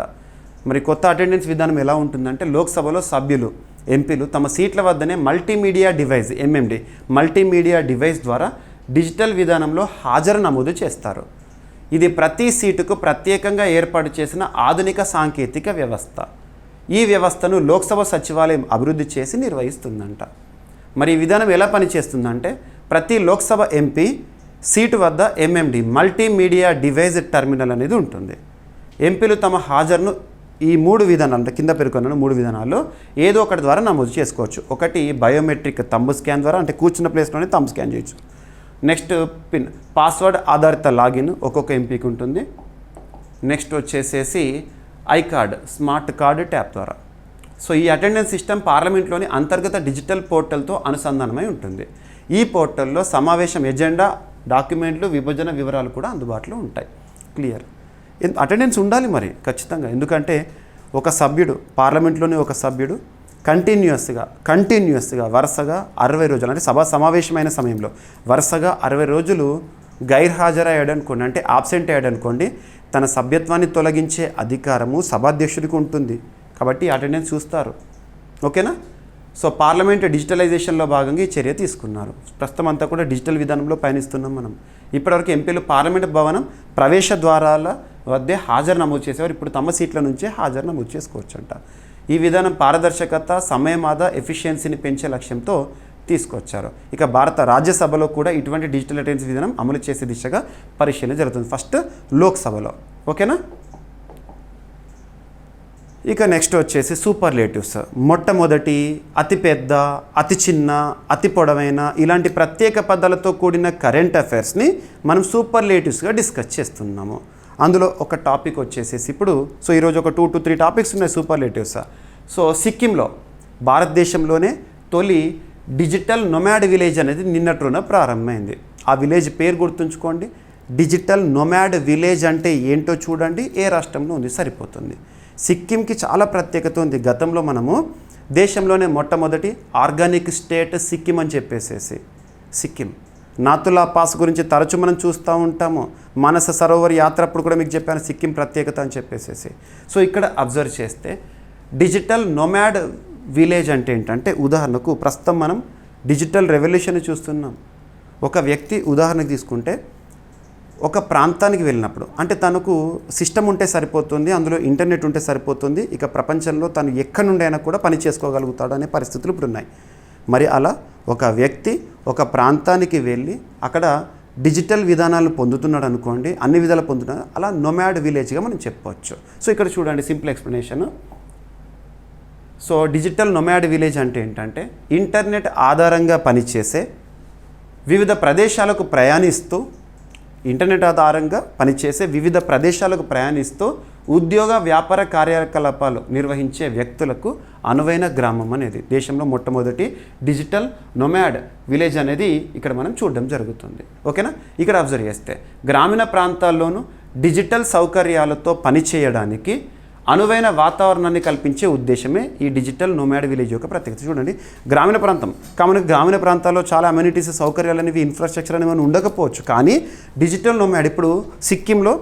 మరి కొత్త అటెండెన్స్ విధానం ఎలా ఉంటుందంటే లోక్సభలో సభ్యులు, ఎంపీలు తమ సీట్ల వద్దనే multimedia device, MMD multimedia device ద్వారా డిజిటల్ విధానంలో హాజరు నమోదు చేస్తారు. ఇది ప్రతి సీటుకు ప్రత్యేకంగా ఏర్పాటు చేసిన ఆధునిక సాంకేతిక వ్యవస్థ. ఈ వ్యవస్థను లోక్సభ సచివాలయం అభివృద్ధి చేసి నిర్వహిస్తుందంట. మరి ఈ విధానం ఎలా పనిచేస్తుందంటే ప్రతి లోక్సభ ఎంపీ సీటు వద్ద MMD మల్టీమీడియా డివైస్ టెర్మినల్ అనేది ఉంటుంది. ఎంపీలు తమ హాజరును ఈ 3 విధానాలు, అంటే కింద పేర్కొన్న 3 విధానాల్లో ఏదో ఒకటి ద్వారా నమోదు చేసుకోవచ్చు. ఒకటి బయోమెట్రిక్ థంబ్ స్కాన్ ద్వారా, అంటే కూర్చున్న ప్లేస్లోనే థంబ్ స్కాన్ చేయొచ్చు. నెక్స్ట్ పిన్, పాస్వర్డ్ ఆధారిత లాగిన్ ఒక్కొక్క ఎంపీకి ఉంటుంది. నెక్స్ట్ వచ్చేసేసి ఐకార్డ్, స్మార్ట్ కార్డు ట్యాప్ ద్వారా. సో ఈ అటెండెన్స్ సిస్టమ్ పార్లమెంట్లోని అంతర్గత డిజిటల్ పోర్టల్తో అనుసంధానమై ఉంటుంది. ఈ పోర్టల్లో సమావేశం ఎజెండా, డాక్యుమెంట్లు, విభజన వివరాలు కూడా అందుబాటులో ఉంటాయి. క్లియర్. అటెండెన్స్ ఉండాలి మరి ఖచ్చితంగా, ఎందుకంటే ఒక సభ్యుడు, పార్లమెంట్లోని ఒక సభ్యుడు కంటిన్యూస్గా వరుసగా 60 రోజులు అంటే సభా సమావేశమైన సమయంలో వరుసగా 60 రోజులు గైర్హాజరయ్యాడనుకోండి, అంటే ఆబ్సెంట్ అయ్యాడనుకోండి, తన సభ్యత్వాన్ని తొలగించే అధికారము సభాధ్యక్షుడికి ఉంటుంది. కాబట్టి అటెండెన్స్ చూస్తారు. ఓకేనా? సో పార్లమెంట్ డిజిటలైజేషన్లో భాగంగా ఈ చర్య తీసుకున్నారు. ప్రస్తుతం అంతా కూడా డిజిటల్ విధానంలో పయనిస్తున్నాం మనం. ఇప్పటివరకు ఎంపీలు పార్లమెంట్ భవనం ప్రవేశ ద్వారాల వద్దే హాజరు నమోదు చేసేవారు. ఇప్పుడు తమ సీట్ల నుంచే హాజరు నమోదు చేసుకోవచ్చంట. ఈ విధానం పారదర్శకత, సమయం ఆదా, ఎఫిషియన్సీని పెంచే లక్ష్యంతో తీసుకొచ్చారు. ఇక భారత రాజ్యసభలో కూడా ఇటువంటి డిజిటల్ అటెండెన్స్ విధానం అమలు చేసే దిశగా పరిశీలన జరుగుతుంది. ఫస్ట్ లోక్సభలో. ఓకేనా? ఇక నెక్స్ట్ వచ్చేసి సూపర్లేటివ్స్. మొట్టమొదటి, అతిపెద్ద, అతి చిన్న, అతి పొడవైన ఇలాంటి ప్రత్యేక పదాలతో కూడిన కరెంట్ అఫైర్స్ని మనం సూపర్లేటివ్స్గా డిస్కస్ చేస్తున్నాము. అందులో ఒక టాపిక్ వచ్చేసేసి ఇప్పుడు ఈరోజు ఒక 2 to 3 టాపిక్స్ ఉన్నాయి సూపర్లేటివ్స్. సో సిక్కింలో భారతదేశంలోనే తొలి డిజిటల్ నొమాడ్ విలేజ్ అనేది నిన్నట్రున ప్రారంభమైంది. ఆ విలేజ్ పేరు గుర్తుంచుకోండి. డిజిటల్ నొమాడ్ విలేజ్ అంటే ఏంటో చూడండి, ఏ రాష్ట్రంలో ఉంది సరిపోతుంది. సిక్కింకి చాలా ప్రత్యేకత ఉంది. గతంలో మనము దేశంలోనే మొట్టమొదటి ఆర్గానిక్ స్టేట్ సిక్కిం అని చెప్పేసేసి సిక్కిం. నాతులా పాస్ గురించి తరచు మనం చూస్తూ ఉంటాము. మానస సరోవర్ యాత్ర అప్పుడు కూడా మీకు చెప్పాను సిక్కిం ప్రత్యేకత అని చెప్పేసేసి. సో ఇక్కడ అబ్జర్వ్ చేస్తే డిజిటల్ నొమాడ్ విలేజ్ అంటే ఏంటంటే, ఉదాహరణకు ప్రస్తుతం మనం డిజిటల్ రెవల్యూషన్ చూస్తున్నాం. ఒక వ్యక్తి ఉదాహరణకు తీసుకుంటే ఒక ప్రాంతానికి వెళ్ళినప్పుడు, అంటే తనకు సిస్టమ్ ఉంటే సరిపోతుంది, అందులో ఇంటర్నెట్ ఉంటే సరిపోతుంది, ఇక ప్రపంచంలో తను ఎక్కడి నుండి అయినా కూడా పని చేసుకోగలుగుతాడు అనే పరిస్థితులు ఇప్పుడు ఉన్నాయి. మరి అలా ఒక వ్యక్తి ఒక ప్రాంతానికి వెళ్ళి అక్కడ డిజిటల్ విధానాలు పొందుతున్నాడు అనుకోండి, అన్ని విధాలు పొందుతున్నాడు, అలా నొమాడ్ విలేజ్గా మనం చెప్పవచ్చు. సో ఇక్కడ చూడండి simple explanation. So digital nomad village అంటే ఏంటంటే, ఇంటర్నెట్ ఆధారంగా పనిచేసే వివిధ ప్రదేశాలకు ప్రయాణిస్తూ వివిధ ప్రదేశాలకు ప్రయాణిస్తూ ఉద్యోగ వ్యాపార కార్యకలాపాలు నిర్వహించే వ్యక్తులకు అనువైన గ్రామం అనేది దేశంలో మొట్టమొదటి డిజిటల్ నొమాడ్ విలేజ్ అనేది ఇక్కడ మనం చూడడం జరుగుతుంది. ఓకేనా? ఇక్కడ అబ్జర్వ్ చేస్తే గ్రామీణ ప్రాంతాల్లోనూ డిజిటల్ సౌకర్యాలతో పనిచేయడానికి అనువైన వాతావరణాన్ని కల్పించే ఉద్దేశమే ఈ డిజిటల్ నొమాడ్ విలేజ్ యొక్క ప్రత్యేకత. చూడండి, గ్రామీణ ప్రాంతం మనకి గ్రామీణ ప్రాంతాల్లో చాలా అమ్యూనిటీస్, సౌకర్యాలు అనేవి, ఇన్ఫ్రాస్ట్రక్చర్ అనేవి ఉండకపోవచ్చు. కానీ డిజిటల్ నొమాడ్ ఇప్పుడు సిక్కింలో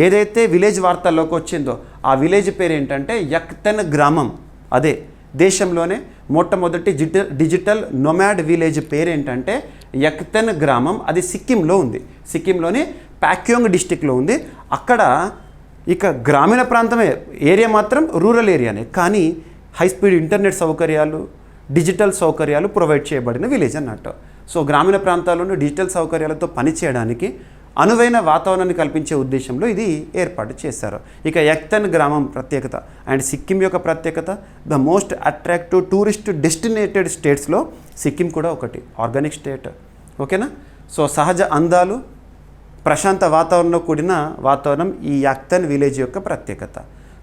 ఏదైతే విలేజ్ వార్తల్లోకి వచ్చిందో ఆ విలేజ్ పేరు ఏంటంటే యక్తెన్ గ్రామం. అదే దేశంలోనే మొట్టమొదటి డిజిటల్ నొమాడ్ విలేజ్ పేరు ఏంటంటే యక్తెన్ గ్రామం. అది సిక్కింలో ఉంది. సిక్కింలోని పాక్యోంగ్ డిస్టిక్లో ఉంది. అక్కడ ఇక గ్రామీణ ప్రాంతమే, ఏరియా మాత్రం రూరల్ ఏరియానే, కానీ హై స్పీడ్ ఇంటర్నెట్ సౌకర్యాలు, డిజిటల్ సౌకర్యాలు ప్రొవైడ్ చేయబడిన విలేజ్ అన్నట్టు. సో గ్రామీణ ప్రాంతాల్లోనూ డిజిటల్ సౌకర్యాలతో పనిచేయడానికి అనువైన వాతావరణాన్ని కల్పించే ఉద్దేశంలో ఇది ఏర్పాటు చేశారు. ఇక యక్తెన్ గ్రామం ప్రత్యేకత అండ్ సిక్కిం యొక్క ప్రత్యేకత, ద మోస్ట్ అట్రాక్టివ్ టూరిస్ట్ డెస్టినేటెడ్ స్టేట్స్లో సిక్కిం కూడా ఒకటి, ఆర్గానిక్ స్టేట్. ఓకేనా? సో సహజ అందాలు, ప్రశాంత వాతావరణంలో కూడిన వాతావరణం ఈ యక్తెన్ విలేజ్ యొక్క ప్రత్యేకత.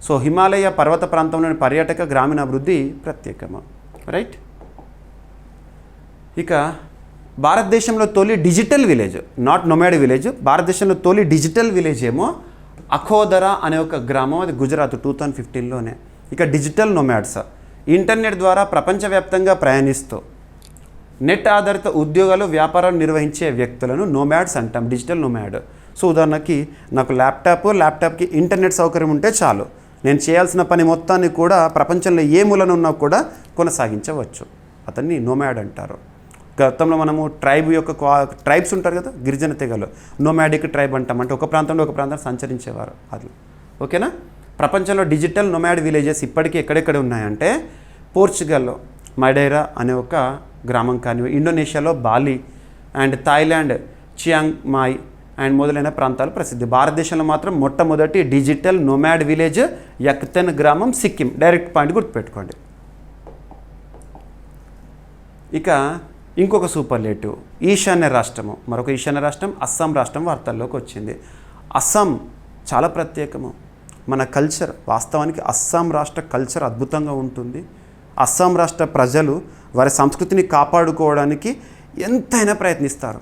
సో హిమాలయ పర్వత ప్రాంతంలోని పర్యాటక గ్రామీణ అభివృద్ధి ప్రత్యేకము. రైట్? ఇక భారతదేశంలో తొలి digital village, not nomad village, భారతదేశంలో తొలి డిజిటల్ విలేజ్ ఏమో అఖోదరా అనే ఒక గ్రామం, అది గుజరాత్ 2015లోనే. ఇక డిజిటల్ నొమాడ్స్ ఇంటర్నెట్ ద్వారా ప్రపంచవ్యాప్తంగా ప్రయాణిస్తూ నెట్ ఆధారిత ఉద్యోగాలు, వ్యాపారాలు నిర్వహించే వ్యక్తులను నోమాడ్స్ అంటాం, డిజిటల్ నోమాడ్. సో ఉదాహరణకి నాకు ల్యాప్టాప్కి ఇంటర్నెట్ సౌకర్యం ఉంటే చాలు, నేను చేయాల్సిన పని మొత్తాన్ని కూడా ప్రపంచంలో ఏ మూలన ఉన్నా కూడా కొనసాగించవచ్చు. అతన్ని నోమాడ్ అంటారు. గతంలో మనము ట్రైబ్స్ ఉంటారు కదా, గిరిజన తెగలు, నోమాడిక్ ట్రైబ్ అంటాం. అంటే ఒక ప్రాంతంలో ఒక ప్రాంతాన్ని సంచరించేవారు అది. ఓకేనా? ప్రపంచంలో డిజిటల్ నొమాడ్ విలేజెస్ ఇప్పటికీ ఎక్కడెక్కడ ఉన్నాయంటే పోర్చుగల్లో మడైరా అనే ఒక గ్రామం కానివ్వండి, ఇండోనేషియాలో Bali and Thailand Chiang Mai and మొదలైన ప్రాంతాలు ప్రసిద్ధి. భారతదేశంలో మాత్రం మొట్టమొదటి డిజిటల్ నొమాడ్ విలేజ్ యక్తెన్ గ్రామం, సిక్కిం. డైరెక్ట్ పాయింట్ గుర్తుపెట్టుకోండి. ఇక ఇంకొక సూపర్లేటివ్, ఈశాన్య రాష్ట్రము, మరొక ఈశాన్య రాష్ట్రం అస్సాం రాష్ట్రం వార్తల్లోకి వచ్చింది. అస్సాం చాలా ప్రత్యేకము. మన కల్చర్, వాస్తవానికి అస్సాం రాష్ట్ర కల్చర్ అద్భుతంగా ఉంటుంది. అస్సాం రాష్ట్ర ప్రజలు వారి సంస్కృతిని కాపాడుకోవడానికి ఎంతైనా ప్రయత్నిస్తారు.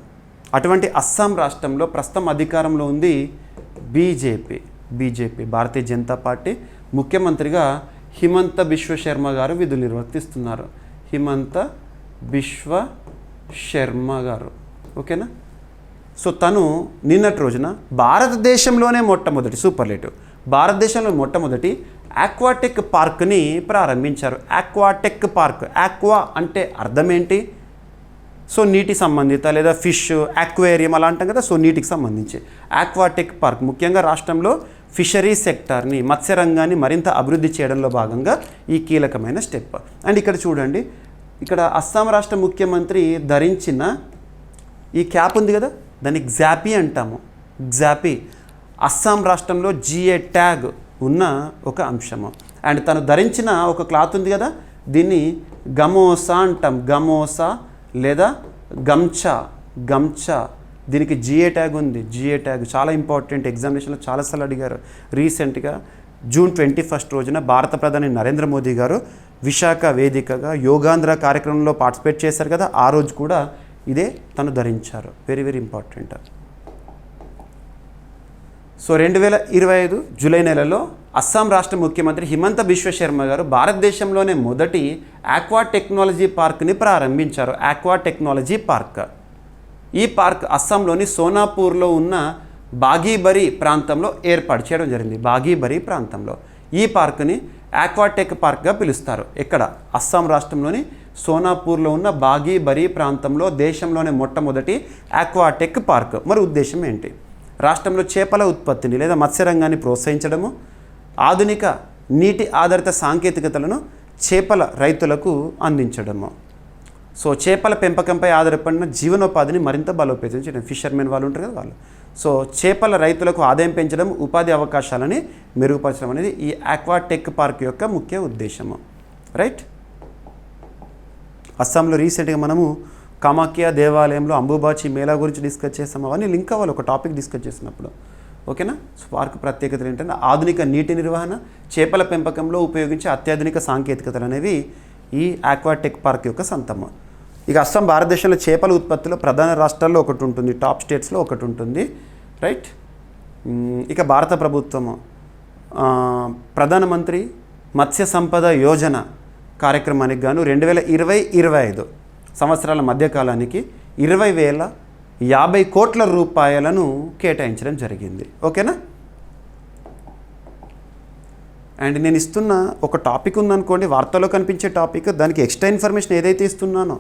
అటువంటి అస్సాం రాష్ట్రంలో ప్రస్తుతం అధికారంలో ఉంది బీజేపీ, భారతీయ జనతా పార్టీ. ముఖ్యమంత్రిగా హిమంత బిశ్వ శర్మ గారు విధులు నిర్వర్తిస్తున్నారు. హిమంత బిశ్వ శర్మ గారు. ఓకేనా? సో తను నిన్నటి రోజున భారతదేశంలోనే మొట్టమొదటి సూపర్లేటివ్ భారతదేశంలో మొట్టమొదటి ఆక్వాటెక్ పార్క్ని ప్రారంభించారు. ఆక్వాటెక్ పార్క్, ఆక్వా అంటే అర్థం ఏంటి? సో నీటి సంబంధిత లేదా ఫిష్ అక్వేరియం అలా అంటాం కదా. సో నీటికి సంబంధించి ఆక్వాటెక్ పార్క్ ముఖ్యంగా రాష్ట్రంలో ఫిషరీ సెక్టార్ని, మత్స్యరంగాన్ని మరింత అభివృద్ధి చేయడంలో భాగంగా ఈ కీలకమైన స్టెప్. అండ్ ఇక్కడ చూడండి, ఇక్కడ అస్సాం రాష్ట్ర ముఖ్యమంత్రి ధరించిన ఈ క్యాప్ ఉంది కదా, దాన్ని గ్జాపీ అంటాము. గ్జాపీ అస్సాం రాష్ట్రంలో జిఏ ట్యాగ్ ఉన్న ఒక అంశము. అండ్ తను ధరించిన ఒక క్లాత్ ఉంది కదా, దీన్ని గమోసా అంటాం. గమోసా లేదా గమ్చా. దీనికి జిఏ ట్యాగ్ ఉంది. జిఏ ట్యాగ్ చాలా ఇంపార్టెంట్, ఎగ్జామినేషన్లో చాలాసార్లు అడిగారు. రీసెంట్గా జూన్ 21 రోజున భారత ప్రధాని నరేంద్ర మోదీ గారు విశాఖ వేదికగా యోగాంధ్ర కార్యక్రమంలో పార్టిసిపేట్ చేశారు కదా, ఆ రోజు కూడా ఇదే తను ధరించారు. Very very important. So 2025 July నెలలో అస్సాం రాష్ట్ర ముఖ్యమంత్రి హిమంత బిశ్వ శర్మ గారు భారతదేశంలోనే మొదటి ఆక్వా టెక్నాలజీ పార్క్ని ప్రారంభించారు. Aqua technology park. ఈ పార్క్ అస్సాంలోని సోనాపూర్లో ఉన్న బాగీబరి ప్రాంతంలో ఏర్పాటు చేయడం జరిగింది. బాగీబరి ప్రాంతంలో ఈ పార్క్ని ఆక్వాటెక్ పార్క్గా పిలుస్తారు. ఎక్కడ? అస్సాం రాష్ట్రంలోని సోనాపూర్లో ఉన్న బాగీబరి ప్రాంతంలో దేశంలోనే మొట్టమొదటి ఆక్వాటెక్ పార్క్. మరి ఉద్దేశం ఏంటి? రాష్ట్రంలో చేపల ఉత్పత్తిని లేదా మత్స్యరంగాన్ని ప్రోత్సహించడము, ఆధునిక నీటి ఆధారిత సాంకేతికతలను చేపల రైతులకు అందించడము. సో చేపల పెంపకంపై ఆధారపడిన జీవనోపాధిని మరింత బలోపేతం చేయడం. ఫిషర్మెన్ వాళ్ళు ఉంటారు కదా వాళ్ళు. సో చేపల రైతులకు ఆదాయం పెంచడం, ఉపాధి అవకాశాలని మెరుగుపరచడం అనేది ఈ ఆక్వాటెక్ పార్క్ యొక్క ముఖ్య ఉద్దేశము. రైట్? అస్సాంలో రీసెంట్గా మనము కామాఖ్య దేవాలయంలో అంబుబాచి మేళా గురించి డిస్కస్ చేస్తాము. అవన్నీ లింక్ అవ్వాలి ఒక టాపిక్ డిస్కస్ చేసినప్పుడు. ఓకేనా? సో పార్క్ ప్రత్యేకతలు ఏంటంటే ఆధునిక నీటి నిర్వహణ, చేపల పెంపకంలో ఉపయోగించే అత్యాధునిక సాంకేతికతలు అనేవి ఈ ఆక్వాటెక్ పార్క్ యొక్క సంతము. ఇక అస్సాం భారతదేశంలో చేపల ఉత్పత్తిలో ప్రధాన రాష్ట్రాల్లో ఒకటి ఉంటుంది, టాప్ స్టేట్స్లో ఒకటి ఉంటుంది. రైట్? ఇక భారత ప్రభుత్వము ప్రధానమంత్రి మత్స్య సంపద యోజన కార్యక్రమానికి గాను 2020-25 సంవత్సరాల మధ్యకాలానికి 20,050 కోట్ల రూపాయలను కేటాయించడం జరిగింది. ఓకేనా? అండ్ నేను ఇస్తున్న ఒక టాపిక్ ఉందనుకోండి, వార్తల్లో కనిపించే టాపిక్, దానికి ఎక్స్ట్రా ఇన్ఫర్మేషన్ ఏదైతే ఇస్తున్నానో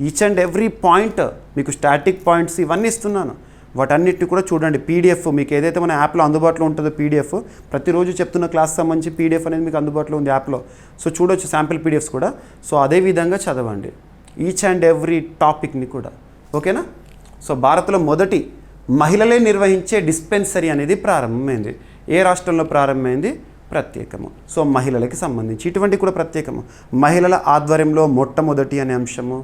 ఈచ్ అండ్ ఎవ్రీ పాయింట్ మీకు స్టాటిక్ పాయింట్స్ ఇవన్నీ ఇస్తున్నాను. వాటన్నిటిని కూడా చూడండి. పీడిఎఫ్ మీకు ఏదైతే మన యాప్లో అందుబాటులో ఉంటుందో పీడిఎఫ్, ప్రతిరోజు చెప్తున్న క్లాస్ సంబంధించి పీడిఎఫ్ అనేది మీకు అందుబాటులో ఉంది యాప్లో. సో చూడొచ్చు శాంపిల్ పీడిఎఫ్స్ కూడా. సో అదే విధంగా చదవండి ఈచ్ అండ్ ఎవ్రీ టాపిక్ని కూడా. ఓకేనా? సో భారత్లో మొదటి మహిళలే నిర్వహించే డిస్పెన్సరీ అనేది ప్రారంభమైంది. ఏ రాష్ట్రంలో ప్రారంభమైంది? ప్రత్యేకము. సో మహిళలకి సంబంధించి ఇటువంటి కూడా ప్రత్యేకము. మహిళల ఆధ్వర్యంలో మొట్టమొదటి అనే అంశము,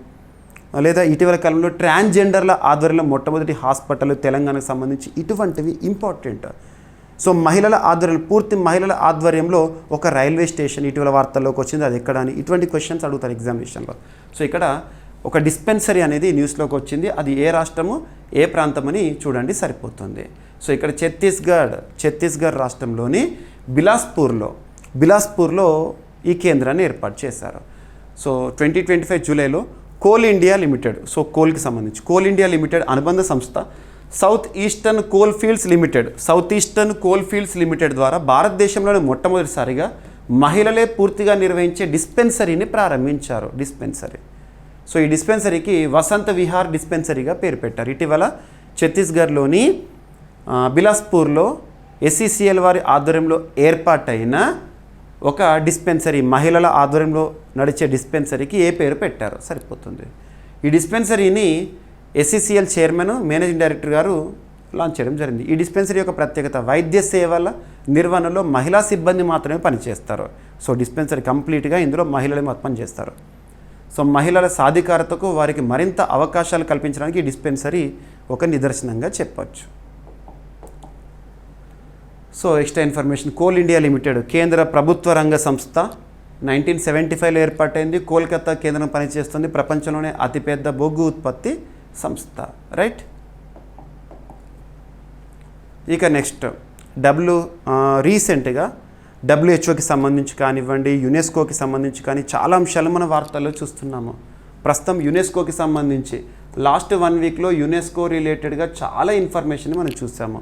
లేదా ఇటీవల కాలంలో ట్రాన్స్జెండర్ల ఆధ్వర్యంలో మొట్టమొదటి హాస్పిటల్ తెలంగాణకు సంబంధించి ఇటువంటివి ఇంపార్టెంట్. సో మహిళల ఆధ్వర్యంలో, పూర్తి మహిళల ఆధ్వర్యంలో ఒక రైల్వే స్టేషన్ ఇటీవల వార్తల్లోకి వచ్చింది, అది ఎక్కడ అని ఇటువంటి క్వశ్చన్స్ అడుగుతారు ఎగ్జామినేషన్లో. సో ఇక్కడ ఒక డిస్పెన్సరీ అనేది న్యూస్లోకి వచ్చింది, అది ఏ రాష్ట్రము ఏ ప్రాంతం అని చూడండి సరిపోతుంది. సో ఇక్కడ ఛత్తీస్గఢ్ రాష్ట్రంలోని బిలాస్పూర్లో ఈ కేంద్రాన్ని ఏర్పాటు చేశారు. సో 2025 జూలైలో కోల్ ఇండియా లిమిటెడ్, సో కోల్కి సంబంధించి కోల్ ఇండియా లిమిటెడ్ అనుబంధ సంస్థ south eastern coal fields limited ద్వారా భారతదేశంలోని మొట్టమొదటిసారిగా మహిళలే పూర్తిగా నిర్వహించే డిస్పెన్సరీని ప్రారంభించారు. డిస్పెన్సరీ. సో ఈ డిస్పెన్సరీకి వసంత విహార్ డిస్పెన్సరీగా పేరు పెట్టారు. ఇటీవల ఛత్తీస్గఢ్లోని బిలాస్పూర్లో SCCL వారి ఆధ్వర్యంలో ఏర్పాటైన ఒక డిస్పెన్సరీ, మహిళల ఆధ్వర్యంలో నడిచే డిస్పెన్సరీకి ఏ పేరు పెట్టారో సరిపోతుంది. ఈ డిస్పెన్సరీని SCCL చైర్మన్, మేనేజింగ్ డైరెక్టర్ గారు లాంచ్ చేయడం జరిగింది. ఈ డిస్పెన్సరీ యొక్క ప్రత్యేకత వైద్య సేవల నిర్వహణలో మహిళా సిబ్బంది మాత్రమే పనిచేస్తారు. సో డిస్పెన్సరీ కంప్లీట్గా ఇందులో మహిళలే పనిచేస్తారు. సో మహిళల సాధికారతకు వారికి మరింత అవకాశాలు కల్పించడానికి ఈ డిస్పెన్సరీ ఒక నిదర్శనంగా చెప్పచ్చు. So extra information, coal India limited కేంద్ర ప్రభుత్వ రంగ సంస్థ 1975లో ఏర్పాటైంది. కోల్కతా కేంద్రం పనిచేస్తుంది. ప్రపంచంలోనే అతిపెద్ద బొగ్గు ఉత్పత్తి సంస్థ. రైట్? ఇక నెక్స్ట్ రీసెంట్గా డబ్ల్యూహెచ్ఓకి సంబంధించి కానివ్వండి, యునెస్కోకి సంబంధించి కానీ చాలా అంశాలు మన వార్తల్లో చూస్తున్నాము. ప్రస్తుతం యునెస్కోకి సంబంధించి లాస్ట్ 1 వీక్లో యునెస్కో రిలేటెడ్గా చాలా ఇన్ఫర్మేషన్ మనం చూసాము.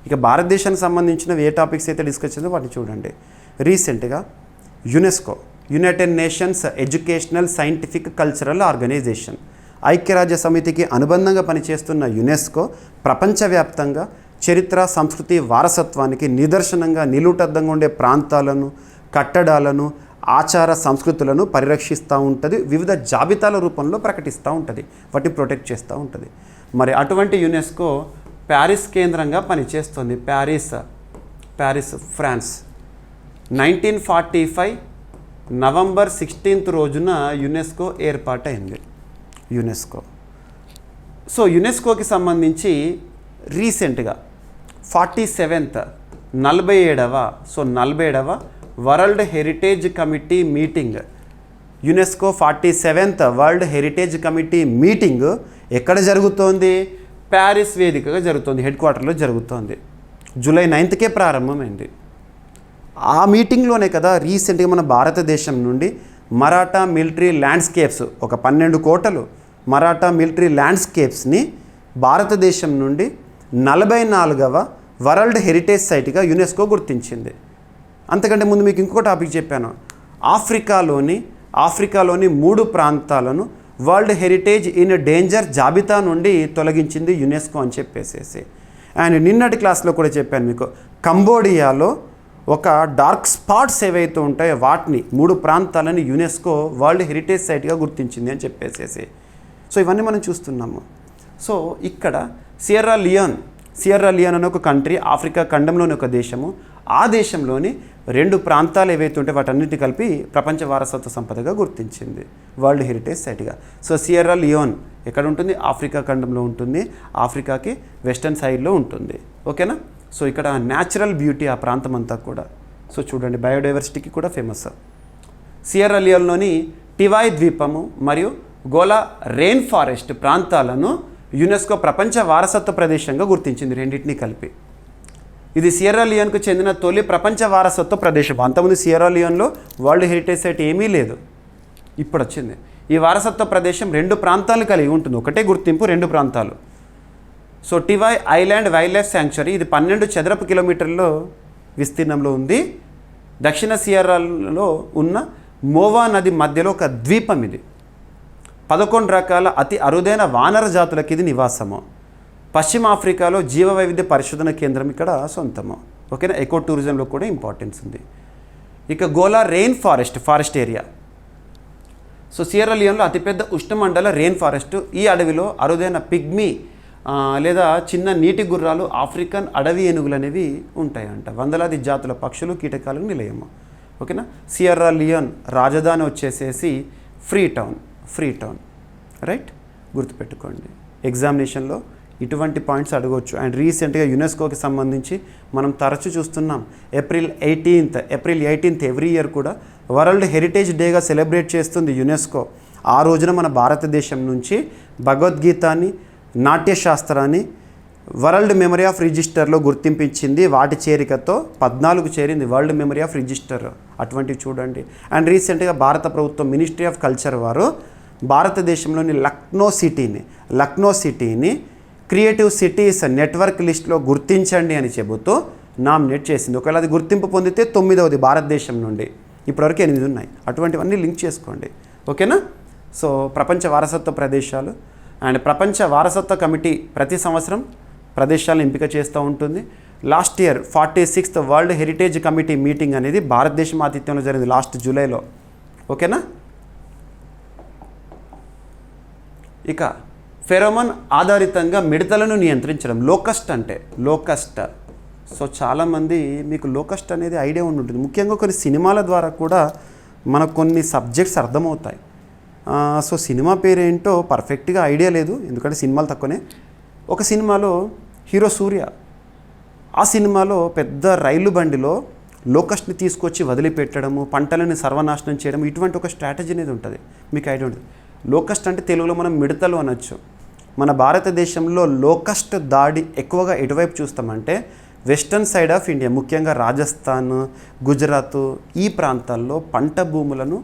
ఇక భారతదేశానికి సంబంధించిన ఏ టాపిక్స్ అయితే డిస్కస్ చేద్దామో వాటిని చూడండి. రీసెంట్గా UNESCO, United Nations Educational Scientific Cultural Organization, ఐక్యరాజ్య సమితికి అనుబంధంగా పనిచేస్తున్న యునెస్కో ప్రపంచవ్యాప్తంగా చరిత్ర, సంస్కృతి, వారసత్వానికి నిదర్శనంగా నిలుటద్దంగా ఉండే ప్రాంతాలను, కట్టడాలను, ఆచార సంస్కృతులను పరిరక్షిస్తూ ఉంటుంది. వివిధ జాబితాల రూపంలో ప్రకటిస్తూ ఉంటుంది, వాటిని ప్రొటెక్ట్ చేస్తూ ఉంటుంది. మరి అటువంటి యునెస్కో ప్యారిస్ కేంద్రంగా పనిచేస్తుంది. Paris France. 1945 నవంబర్ 16 రోజున యునెస్కో ఏర్పాటైంది. సో యునెస్కోకి సంబంధించి రీసెంట్గా 47వ 47వ world heritage committee meeting, UNESCO 47th world heritage committee meeting ఎక్కడ జరుగుతోంది? ప్యారిస్ వేదికగా జరుగుతోంది, హెడ్ క్వార్టర్లో జరుగుతోంది. జూలై 9కే ప్రారంభమైంది. ఆ మీటింగ్లోనే కదా రీసెంట్గా మన భారతదేశం నుండి మరాఠా మిలిటరీ ల్యాండ్స్కేప్స్, ఒక 12 కోటలు మరాఠా మిలిటరీ ల్యాండ్స్కేప్స్ని భారతదేశం నుండి 44వ వరల్డ్ హెరిటేజ్ సైట్గా యునెస్కో గుర్తించింది. అంతకంటే ముందు మీకు ఇంకో టాపిక్ చెప్పాను. ఆఫ్రికాలోని 3 ప్రాంతాలను వరల్డ్ హెరిటేజ్ ఇన్ డేంజర్ జాబితా నుండి తొలగించింది యునెస్కో అని చెప్పేసేసి. అండ్ నిన్నటి క్లాస్లో కూడా చెప్పాను మీకు, కంబోడియాలో ఒక డార్క్ స్పాట్స్ ఏవైతే ఉంటాయో వాటిని 3 ప్రాంతాలని యునెస్కో వరల్డ్ హెరిటేజ్ సైట్గా గుర్తించింది అని చెప్పేసేసి. సో ఇవన్నీ మనం చూస్తున్నాము. సో ఇక్కడ సియర్రా లియోన్ అనే ఒక కంట్రీ, ఆఫ్రికా ఖండంలోని ఒక దేశము. ఆ దేశంలోని 2 ప్రాంతాలు ఏవైతే ఉంటే వాటన్నిటి కలిపి ప్రపంచ వారసత్వ సంపదగా గుర్తించింది, వరల్డ్ హెరిటేజ్ సైట్గా. సో సియర్రా లియోన్ ఎక్కడ ఉంటుంది? ఆఫ్రికా ఖండంలో ఉంటుంది, ఆఫ్రికాకి వెస్టర్న్ సైడ్లో ఉంటుంది. ఓకేనా? సో ఇక్కడ న్యాచురల్ బ్యూటీ ఆ ప్రాంతం అంతా కూడా. సో చూడండి, బయోడైవర్సిటీకి కూడా ఫేమస్. సియర్రా లియోన్లోని టివాయ్ ద్వీపము మరియు గోలా రెయిన్ ఫారెస్ట్ ప్రాంతాలను యునెస్కో ప్రపంచ వారసత్వ ప్రదేశంగా గుర్తించింది, రెండింటినీ కలిపి. ఇది సియర్రా లియోన్కు చెందిన తొలి ప్రపంచ వారసత్వ ప్రదేశం. అంతకుముందు సియర్రా లియోన్లో వరల్డ్ హెరిటేజ్ సైట్ ఏమీ లేదు, ఇప్పుడు వచ్చింది. ఈ వారసత్వ ప్రదేశం 2 ప్రాంతాలను కలిగి ఉంటుంది, ఒకటే గుర్తింపు 2 ప్రాంతాలు. So Tiwai island wildlife sanctuary, ఇది 12 చదరపు కిలోమీటర్ల విస్తీర్ణంలో ఉంది. దక్షిణ సియర్రాలో ఉన్న మోవా నది మధ్యలో ఒక ద్వీపం ఇది. 11 రకాల అతి అరుదైన వానర జాతులకి ఇది నివాసము. పశ్చిమ ఆఫ్రికాలో జీవ వైవిధ్య పరిశోధన కేంద్రం ఇక్కడ సొంతము. ఓకేనా? ఎకో టూరిజంలో కూడా ఇంపార్టెన్స్ ఉంది. ఇక Gola rainforest area. So Sierra లియోన్లో అతిపెద్ద ఉష్ణమండల రెయిన్ ఫారెస్ట్. ఈ అడవిలో అరుదైన పిగ్మీ లేదా చిన్న నీటి గుర్రాలు, ఆఫ్రికన్ అడవి ఏనుగులు అనేవి ఉంటాయంట. వందలాది జాతుల పక్షులు, కీటకాలకు నిలయము. ఓకేనా? సియర్రా లియోన్ రాజధాని వచ్చేసేసి ఫ్రీ టౌన్. రైట్? గుర్తుపెట్టుకోండి, ఎగ్జామినేషన్లో ఇటువంటి పాయింట్స్ అడగవచ్చు. అండ్ రీసెంట్గా యునెస్కోకి సంబంధించి మనం తరచూ చూస్తున్నాం, ఏప్రిల్ 18th ఎవ్రీ ఇయర్ కూడా వరల్డ్ హెరిటేజ్ డేగా సెలబ్రేట్ చేస్తుంది యునెస్కో. ఆ రోజున మన భారతదేశం నుంచి భగవద్గీతని, నాట్యశాస్త్రాన్ని వరల్డ్ మెమరీ ఆఫ్ రిజిస్టర్లో గుర్తింపించింది. వాటి చేరికతో 14 చేరింది వరల్డ్ మెమరీ ఆఫ్ రిజిస్టర్. అటువంటివి చూడండి. అండ్ రీసెంట్గా భారత ప్రభుత్వం మినిస్ట్రీ ఆఫ్ కల్చర్ వారు భారతదేశంలోని లక్నో సిటీని క్రియేటివ్ సిటీస్ నెట్వర్క్ లిస్ట్లో గుర్తించండి అని చెబుతూ నామినేట్ చేసింది. ఒకవేళ అది గుర్తింపు పొందితే 9వది భారతదేశం నుండి. ఇప్పటివరకు 8 ఉన్నాయి. అటువంటివన్నీ లింక్ చేసుకోండి. ఓకేనా? సో ప్రపంచ వారసత్వ ప్రదేశాలు అండ్ ప్రపంచ వారసత్వ కమిటీ ప్రతి సంవత్సరం ప్రదేశాలను ఎంపిక చేస్తూ ఉంటుంది. Last year 46th world heritage committee meeting అనేది భారతదేశం ఆతిథ్యంలో జరిగింది లాస్ట్ జూలైలో. ఓకేనా? ఇక ఫెరోమోన్ ఆధారితంగా మిడతలను నియంత్రించడం, లోకస్ట్. సో చాలామంది మీకు లోకస్ట్ అనేది ఐడియా ఉంటుంది. ముఖ్యంగా కొన్ని సినిమాల ద్వారా కూడా మనకు కొన్ని సబ్జెక్ట్స్ అర్థమవుతాయి. సో సినిమా పేరేంటో పర్ఫెక్ట్గా ఐడియా లేదు, ఎందుకంటే సినిమాలు తక్కువనే. ఒక సినిమాలో హీరో సూర్య, ఆ సినిమాలో పెద్ద రైలు బండిలో లోకస్ట్ని తీసుకొచ్చి వదిలిపెట్టడము, పంటలను సర్వనాశనం చేయడం, ఇటువంటి ఒక స్ట్రాటజీ అనేది ఉంటుంది. మీకు ఐడియా ఉంటుంది. లోకస్ట్ అంటే తెలుగులో మనం మిడతలు అనొచ్చు. మన భారతదేశంలో లోకస్ట్ దాడి ఎక్కువగా ఎటువైపు చూస్తామంటే వెస్టర్న్ సైడ్ ఆఫ్ ఇండియా, ముఖ్యంగా రాజస్థాన్, గుజరాత్ ఈ ప్రాంతాల్లో పంట భూములను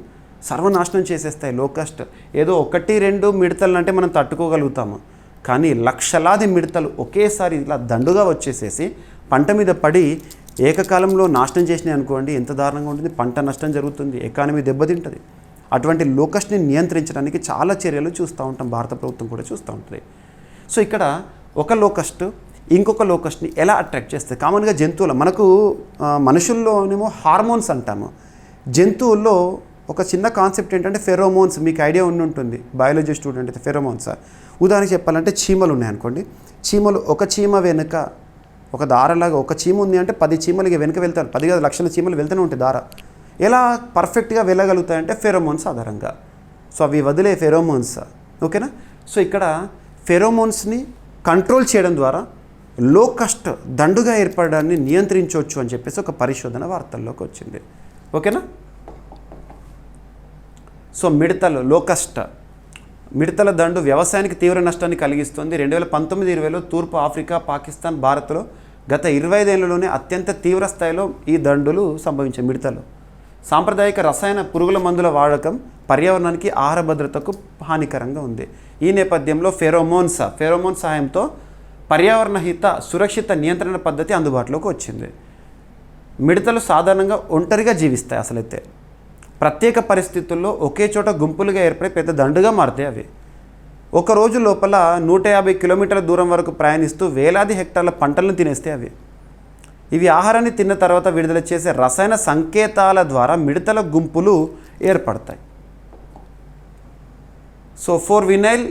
సర్వనాశనం చేసేస్తాయి లోకస్ట్. ఏదో 1-2 మిడతలు అంటే మనం తట్టుకోగలుగుతాము, కానీ లక్షలాది మిడతలు ఒకేసారి ఇలా దండుగా వచ్చేసేసి పంట మీద పడి ఏకకాలంలో నాశనం చేసినాయి అనుకోండి, ఎంత దారుణంగా ఉంటుంది. పంట నష్టం జరుగుతుంది, ఎకానమీ దెబ్బతింటుంది. అటువంటి లోకస్ట్ని నియంత్రించడానికి చాలా చర్యలు చూస్తూ ఉంటాం, భారత ప్రభుత్వం కూడా చూస్తూ ఉంటుంది. సో ఇక్కడ ఒక లోకస్ట్ ఇంకొక లోకస్ట్ని ఎలా అట్రాక్ట్ చేస్తుంది? కామన్గా జంతువులు, మనకు మనుషుల్లోనేమో హార్మోన్స్ అంటాము, జంతువుల్లో ఒక చిన్న కాన్సెప్ట్ ఏంటంటే ఫెరోమోన్స్. మీకు ఐడియా ఉండి ఉంటుంది, బయాలజీ స్టూడెంట్ అయితే ఫెరోమోన్స్. ఉదాహరణకి చెప్పాలంటే చీమలు ఉన్నాయనుకోండి, చీమలు ఒక చీమ వెనుక ఒక దారలాగా, ఒక చీమ ఉంది అంటే 10 చీమలకి వెనుక వెళ్తారు, 10 కాదు లక్షల చీమలు వెళ్తూనే ఉంటాయి దార. ఎలా పర్ఫెక్ట్గా వెళ్ళగలుగుతాయంటే ఫెరోమోన్స్ ఆధారంగా. సో అవి వదిలే ఫెరోమోన్స్, ఓకేనా. సో ఇక్కడ ఫెరోమోన్స్ని కంట్రోల్ చేయడం ద్వారా లోకస్ట్ దండుగా ఏర్పడడాన్ని నియంత్రించవచ్చు అని చెప్పేసి ఒక పరిశోధన వార్తల్లోకి వచ్చింది, ఓకేనా. సో లోకస్ట్ మిడతల దండు వ్యవసాయానికి తీవ్ర నష్టాన్ని కలిగిస్తుంది. 2019-20లో తూర్పు ఆఫ్రికా, పాకిస్తాన్, భారత్లో గత 25 ఏళ్లలోనే అత్యంత తీవ్ర స్థాయిలో ఈ దండులు సంభవించాయి. మిడతలు సాంప్రదాయిక రసాయన పురుగుల మందుల వాడకం పర్యావరణానికి, ఆహార భద్రతకు హానికరంగా ఉంది. ఈ నేపథ్యంలో ఫెరోమోన్ సహాయంతో పర్యావరణ హిత సురక్షిత నియంత్రణ పద్ధతి అందుబాటులోకి వచ్చింది. మిడతలు సాధారణంగా ఒంటరిగా జీవిస్తాయి. అసలైతే ప్రత్యేక పరిస్థితుల్లో ఒకే చోట గుంపులుగా ఏర్పడి పెద్ద దండుగా మారుతాయి. అవి ఒక రోజు లోపల 150 కిలోమీటర్ల దూరం వరకు ప్రయాణిస్తూ వేలాది హెక్టార్ల పంటలను తినేస్తాయి. ఇవి ఆహారాన్ని తిన్న తర్వాత విడుదల చేసే రసాయన సంకేతాల ద్వారా మిడతల గుంపులు ఏర్పడతాయి. సో 4-వినైల్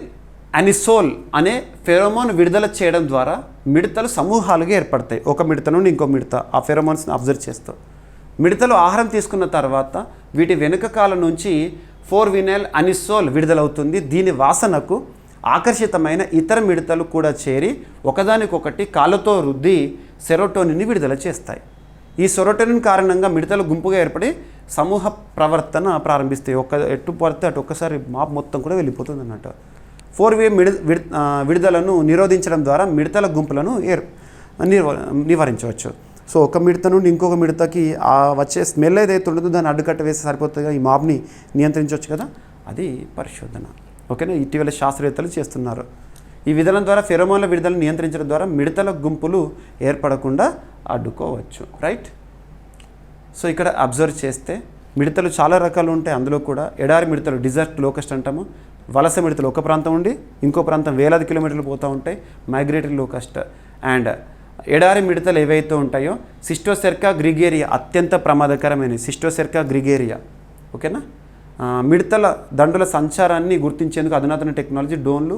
అనిసోల్ అనే ఫెరోమోన్ విడుదల చేయడం ద్వారా మిడతలు సమూహాలుగా ఏర్పడతాయి. ఒక మిడత నుండి ఇంకో మిడత ఆ ఫెరోమోన్స్ని అబ్జర్వ్ చేస్తూ మిడతలు ఆహారం తీసుకున్న తర్వాత వీటి వెనుక కాలం నుంచి 4-వినైల్ అనిసోల్ విడుదలవుతుంది. దీని వాసనకు ఆకర్షితమైన ఇతర మిడతలు కూడా చేరి ఒకదానికొకటి కాళ్ళతో రుద్ది సెరోటోనిన్ని విడుదల చేస్తాయి. ఈ సెరోటోనిన్ కారణంగా మిడతలు గుంపుగా ఏర్పడి సమూహ ప్రవర్తన ప్రారంభిస్తాయి. ఎటు పడితే అటు ఒక్కసారి మాప్ మొత్తం కూడా వెళ్ళిపోతుంది అన్నట్టు. 4-వే విడుదలను నిరోధించడం ద్వారా మిడతల గుంపులను నివారించవచ్చు. సో ఒక మిడత నుండి ఇంకొక మిడతకి వచ్చే స్మెల్ ఏదైతే ఉంటుందో దాన్ని అడ్డుకట్ట వేసి సరిపోతుందిగా ఈ మాబ్ని నియంత్రించవచ్చు కదా, అది పరిశోధన, ఓకేనా. ఇటీవల శాస్త్రవేత్తలు చేస్తున్నారు. ఈ విధానం ద్వారా ఫెరోమోన్ల విడుదలను నియంత్రించడం ద్వారా మిడతల గుంపులు ఏర్పడకుండా అడ్డుకోవచ్చు, రైట్. సో ఇక్కడ అబ్జర్వ్ చేస్తే మిడతలు చాలా రకాలు ఉంటాయి. అందులో కూడా ఎడారి మిడతలు, డిజర్ట్ లోకస్ట్ అంటాము. వలస మిడతలు ఒక ప్రాంతం ఉండి ఇంకో ప్రాంతం వేలాది కిలోమీటర్లు పోతూ ఉంటాయి, మైగ్రేటరీ లోకస్ట్. అండ్ ఎడారి మిడతలు ఏవైతే ఉంటాయో సిస్టోసెర్కా గ్రిగేరియా, అత్యంత ప్రమాదకరమైన సిస్టోసెర్కా గ్రిగేరియా, ఓకేనా. మిడతల దండుల సంచారాన్ని గుర్తించేందుకు అధునాతన టెక్నాలజీ డ్రోన్లు,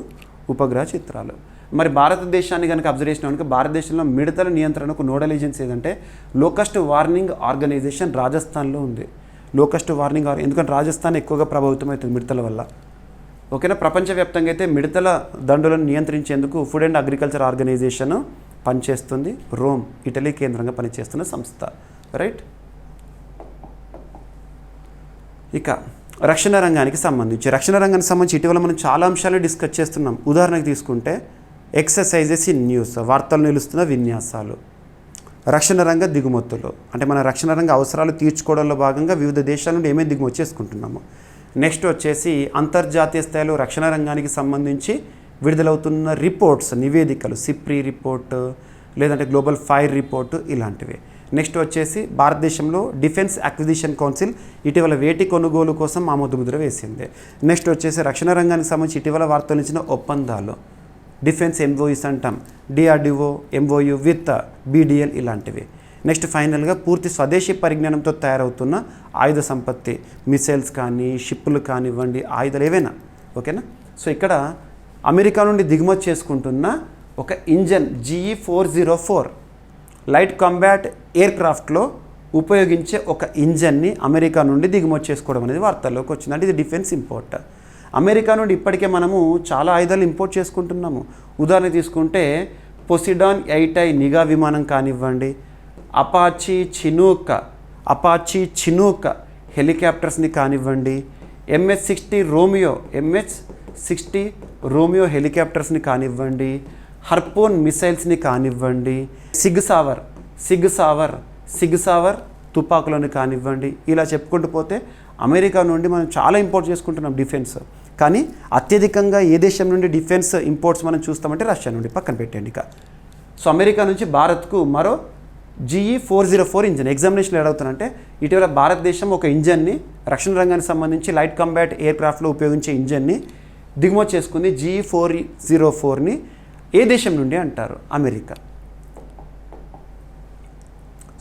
ఉపగ్రహ చిత్రాలు. మరి భారతదేశాన్ని కనుక అబ్జర్వ్ చేసినాక భారతదేశంలో మిడతల నియంత్రణకు నోడల్ ఏజెన్సీ ఏదంటే లోకస్ట్ వార్నింగ్ ఆర్గనైజేషన్ రాజస్థాన్లో ఉంది. లోకస్ట్ వార్నింగ్ ఎందుకంటే రాజస్థాన్ ఎక్కువగా ప్రభావితం అవుతుంది మిడతల వల్ల, ఓకేనా. ప్రపంచవ్యాప్తంగా అయితే మిడతల దండులను నియంత్రించేందుకు ఫుడ్ అండ్ అగ్రికల్చర్ ఆర్గనైజేషన్ పనిచేస్తుంది. రోమ్, ఇటలీ కేంద్రంగా పనిచేస్తున్న సంస్థ, రైట్. ఇక రక్షణ రంగానికి సంబంధించి ఇటీవల మనం చాలా అంశాలను డిస్కస్ చేస్తున్నాం. ఉదాహరణకు తీసుకుంటే ఎక్సర్సైజెస్ ఇన్ న్యూస్, వార్తలు నిలుస్తున్న విన్యాసాలు, రక్షణ రంగ దిగుమతులు, అంటే మన రక్షణ రంగ అవసరాలు తీర్చుకోవడంలో భాగంగా వివిధ దేశాల నుండి ఏమేమి దిగుమతి చేసుకుంటున్నాము. నెక్స్ట్ వచ్చేసి అంతర్జాతీయ స్థాయిలో రక్షణ రంగానికి సంబంధించి విడుదలవుతున్న రిపోర్ట్స్, నివేదికలు, సిప్రీ రిపోర్టు లేదంటే గ్లోబల్ ఫైర్ రిపోర్టు ఇలాంటివి. నెక్స్ట్ వచ్చేసి భారతదేశంలో డిఫెన్స్ అక్విజిషన్ కౌన్సిల్ ఇటీవల వేటి కొనుగోలు కోసం ఆమోద ముద్ర వేసింది. నెక్స్ట్ వచ్చేసి రక్షణ రంగానికి సంబంధించి ఇటీవల వార్తలు ఇచ్చిన ఒప్పందాలు, డిఫెన్స్ ఎంఓయూస్ అంటాం, డిఆర్డిఓ ఎంఓయూ విత్ బీడిఎల్ ఇలాంటివి. నెక్స్ట్ ఫైనల్గా పూర్తి స్వదేశీ పరిజ్ఞానంతో తయారవుతున్న ఆయుధ సంపత్తి, మిసైల్స్ కానీ షిప్పులు కానివ్వండి, ఆయుధాలు ఏవైనా, ఓకేనా. సో ఇక్కడ అమెరికా నుండి దిగుమతి చేసుకుంటున్న ఒక engine GE-404 light combat air క్రాఫ్ట్లో ఉపయోగించే ఒక ఇంజన్ని అమెరికా నుండి దిగుమతి చేసుకోవడం అనేది వార్తల్లోకి వచ్చింది. అంటే ఇది డిఫెన్స్ ఇంపోర్ట్. అమెరికా నుండి ఇప్పటికే మనము చాలా ఆయుధాలు ఇంపోర్ట్ చేసుకుంటున్నాము. ఉదాహరణ తీసుకుంటే పొసిడాన్ 8I నిఘా విమానం కానివ్వండి, అపాచీ చినూక్ హెలికాప్టర్స్ని కానివ్వండి, MH-60 రోమియో హెలికాప్టర్స్ని కానివ్వండి, హర్పోన్ మిసైల్స్ని కానివ్వండి, సిగ్ సావర్ సిగ్ సావర్ తుపాకులను కానివ్వండి, ఇలా చెప్పుకుంటూ పోతే అమెరికా నుండి మనం చాలా ఇంపోర్ట్ చేసుకుంటున్నాం డిఫెన్స్. కానీ అత్యధికంగా ఏ దేశం నుండి డిఫెన్స్ ఇంపోర్ట్స్ మనం చూస్తామంటే రష్యా నుండి. పక్కన పెట్టండి ఇక. సో అమెరికా నుంచి భారత్కు మరో GE-404 ఇంజన్. ఎగ్జామినేషన్లో ఏడవుతానంటే ఇటీవల భారతదేశం ఒక ఇంజన్ని రక్షణ రంగానికి సంబంధించి లైట్ కాంబాట్ ఎయిర్క్రాఫ్ట్లో ఉపయోగించే ఇంజన్ని దిగుమతి చేసుకుంది. GE-404ని ఏ దేశం నుండి అంటారు? అమెరికా.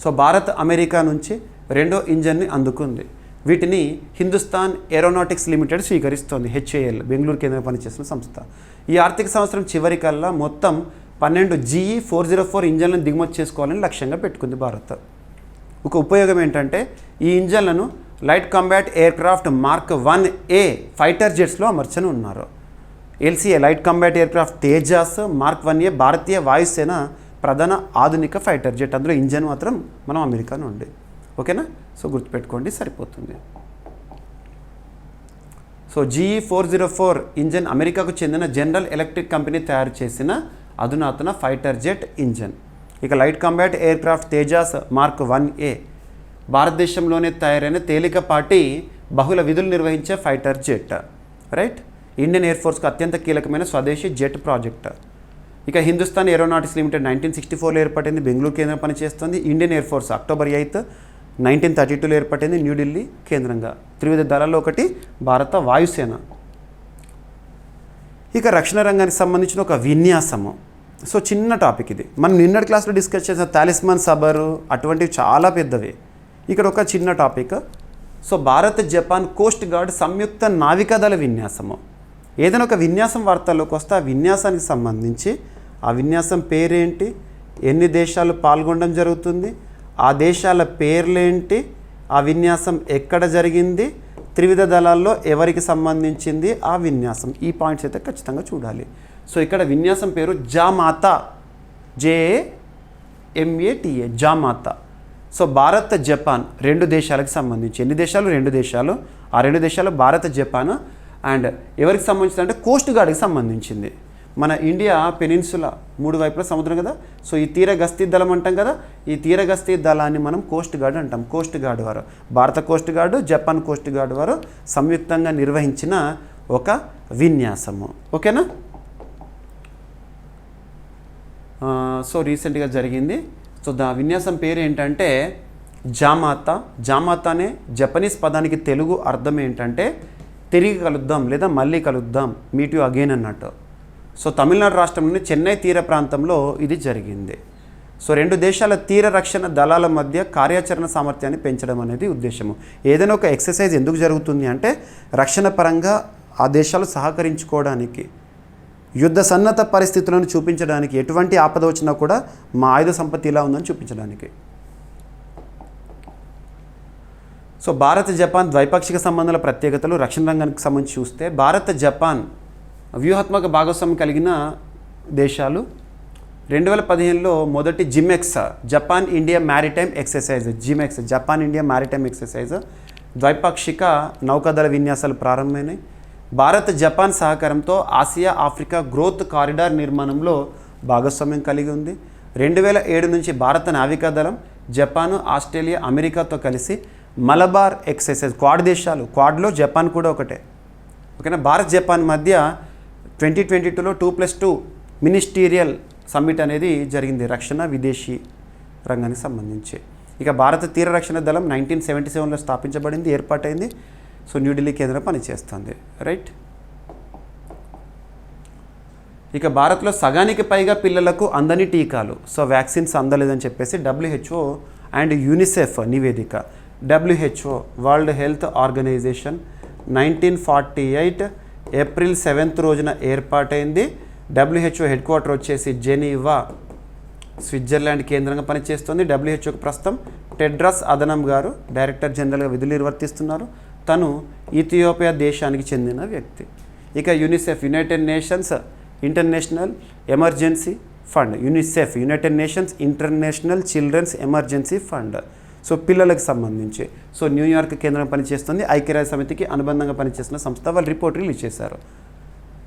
సో భారత్ అమెరికా నుంచి రెండో ఇంజన్ని అందుకుంది. వీటిని హిందుస్థాన్ ఏరోనాటిక్స్ లిమిటెడ్ స్వీకరిస్తోంది. HAL బెంగళూరు కేంద్రంగా పనిచేస్తున్న సంస్థ. ఈ ఆర్థిక సంవత్సరం చివరికల్లా మొత్తం 12 GE-404 ఇంజన్లను దిగుమతి చేసుకోవాలని లక్ష్యంగా పెట్టుకుంది భారత్. ఒక ఉపయోగం ఏంటంటే ఈ ఇంజన్లను light combat aircraft mark 1A fighter జెట్స్లో అమర్చని ఉన్నారు. LCA light combat aircraft Tejas mark 1A భారతీయ వాయుసేన ప్రధాన ఆధునిక ఫైటర్ జెట్. అందులో ఇంజన్ మాత్రం మనం అమెరికా నుండి. ఓకేనా? సో గుర్తుపెట్టుకోండి, సరిపోతుంది. సో GE-404 ఇంజన్ అమెరికాకు చెందిన జనరల్ ఎలక్ట్రిక్ కంపెనీ తయారు చేసిన అధునాతన ఫైటర్ జెట్ ఇంజన్. ఇక light combat aircraft Tejas mark 1A భారతదేశంలోనే తయారైన తేలికపాటి బహుళ విధులు నిర్వహించే fighter jet. Right? Indian air ఫోర్స్కు అత్యంత కీలకమైన స్వదేశీ జెట్ ప్రాజెక్ట్. ఇక హిందుస్థాన్ ఏరోనాటిక్స్ లిమిటెడ్ 1964లో ఏర్పడింది, బెంగళూరు కేంద్రం పనిచేస్తుంది. ఇండియన్ ఎయిర్ ఫోర్స్ October 8, 1932లో ఏర్పడింది, న్యూఢిల్లీ కేంద్రంగా. త్రివిధ దళాల్లో ఒకటి భారత వాయుసేన. ఇక రక్షణ రంగానికి సంబంధించిన ఒక విన్యాసము. సో చిన్న టాపిక్ ఇది. మనం నిన్నటి క్లాస్లో డిస్కస్ చేసిన తాలిస్మాన్ సబరు అటువంటివి చాలా పెద్దవి. ఇక్కడ ఒక చిన్న topic. So Bharat Japan coast guard సంయుక్త నావికాదళ విన్యాసము. ఏదైనా ఒక విన్యాసం వార్తల్లోకి వస్తే ఆ విన్యాసానికి సంబంధించి ఆ విన్యాసం పేరేంటి, ఎన్ని దేశాలు పాల్గొనడం జరుగుతుంది, ఆ దేశాల పేర్లేంటి, ఆ విన్యాసం ఎక్కడ జరిగింది, త్రివిధ దళాల్లో ఎవరికి సంబంధించింది ఆ విన్యాసం, ఈ పాయింట్స్ అయితే ఖచ్చితంగా చూడాలి. సో ఇక్కడ విన్యాసం పేరు జామాతా, JAMATA, జామాతా. సో భారత్ జపాన్ రెండు దేశాలకు సంబంధించి. ఎన్ని దేశాలు? రెండు దేశాలు. ఆ రెండు దేశాలు భారత్ జపాన్. అండ్ ఎవరికి సంబంధించింది అంటే కోస్ట్ గార్డ్కి సంబంధించింది. మన ఇండియా పెనిన్సులా 3 వైపులా సముద్రం కదా. సో ఈ తీర గస్తీ దళం అంటాం కదా, ఈ తీర గస్తీ దళాన్ని మనం కోస్ట్ గార్డ్ అంటాం. కోస్ట్ గార్డ్ వారు, భారత Coast guard, Japan coast gourd వారు సంయుక్తంగా నిర్వహించిన ఒక విన్యాసము. ఓకేనా? సో రీసెంట్గా జరిగింది. సో విన్యాసం పేరు ఏంటంటే జామాతా. జామాతా అనే జపనీస్ పదానికి తెలుగు అర్థం ఏంటంటే తిరిగి కలుద్దాం లేదా మళ్ళీ కలుద్దాం, మీట్ యు అగైన్ అన్నట్టు. సో తమిళనాడు రాష్ట్రంలోని చెన్నై తీర ప్రాంతంలో ఇది జరిగింది. సో రెండు దేశాల తీర రక్షణ దళాల మధ్య కార్యాచరణ సామర్థ్యాన్ని పెంచడం అనేది ఉద్దేశము. ఏదైనా ఒక ఎక్సర్సైజ్ ఎందుకు జరుగుతుంది అంటే రక్షణ పరంగా ఆ దేశాలు సహకరించుకోవడానికి, యుద్ధ సన్నద్ధ పరిస్థితులను చూపించడానికి, ఎటువంటి ఆపద వచ్చినా కూడా మా ఆయుధ సంపత్తి ఇలా ఉందని చూపించడానికి. సో భారత్ జపాన్ ద్వైపాక్షిక సంబంధాల ప్రత్యేకతలు రక్షణ రంగానికి సంబంధించి చూస్తే భారత్ జపాన్ వ్యూహాత్మక భాగస్వామ్యం కలిగిన దేశాలు. 2015లో మొదటి JIMEX Japan India maritime exercise, JIMEX Japan India maritime exercise ద్వైపాక్షిక నౌకాదళ విన్యాసాలు ప్రారంభమైనాయి. భారత్ జపాన్ సహకారంతో ఆసియా ఆఫ్రికా గ్రోత్ కారిడార్ నిర్మాణంలో భాగస్వామ్యం కలిగి ఉంది. 2007 నుంచి భారత నావికాదళం జపాను, ఆస్ట్రేలియా, అమెరికాతో కలిసి మలబార్ ఎక్సర్సైజ్, క్వాడ్ దేశాలు, క్వాడ్లో జపాన్ కూడా ఒకటే. ఓకేనా? భారత్ జపాన్ మధ్య 2022లో 2+2 మినిస్టీరియల్ సమ్మిట్ అనేది జరిగింది రక్షణ విదేశీ రంగానికి సంబంధించి. ఇక భారత తీర రక్షణ దళం 1977లో స్థాపించబడింది, ఏర్పాటైంది. సో న్యూఢిల్లీ కేంద్రం పనిచేస్తుంది. రైట్? ఇక భారత్లో సగానికి పైగా పిల్లలకు అందని టీకాలు, సో వ్యాక్సిన్స్ అందలేదని చెప్పేసి WHO అండ్ యూనిసెఫ్ నివేదిక. WHO World Health Organization 1948 April 7th రోజున ఏర్పాటైంది. WHO హెడ్ క్వార్టర్ వచ్చేసి జెనీవా, స్విట్జర్లాండ్ కేంద్రంగా పనిచేస్తుంది. WHOకు ప్రస్తుతం టెడ్రస్ అదనం గారు డైరెక్టర్ జనరల్గా విధులు నిర్వర్తిస్తున్నారు. తను ఇథియోపియా దేశానికి చెందిన వ్యక్తి. ఇక UNICEF, United Nations International Emergency Fund. UNICEF United Nations International Children's Emergency Fund. So పిల్లలకు సంబంధించి. సో న్యూయార్క్ కేంద్రం పనిచేస్తుంది, ఐక్యరాజ్య సమితికి అనుబంధంగా పనిచేస్తున్న సంస్థ. వాళ్ళు రిపోర్ట్ రిలీజ్ చేశారు.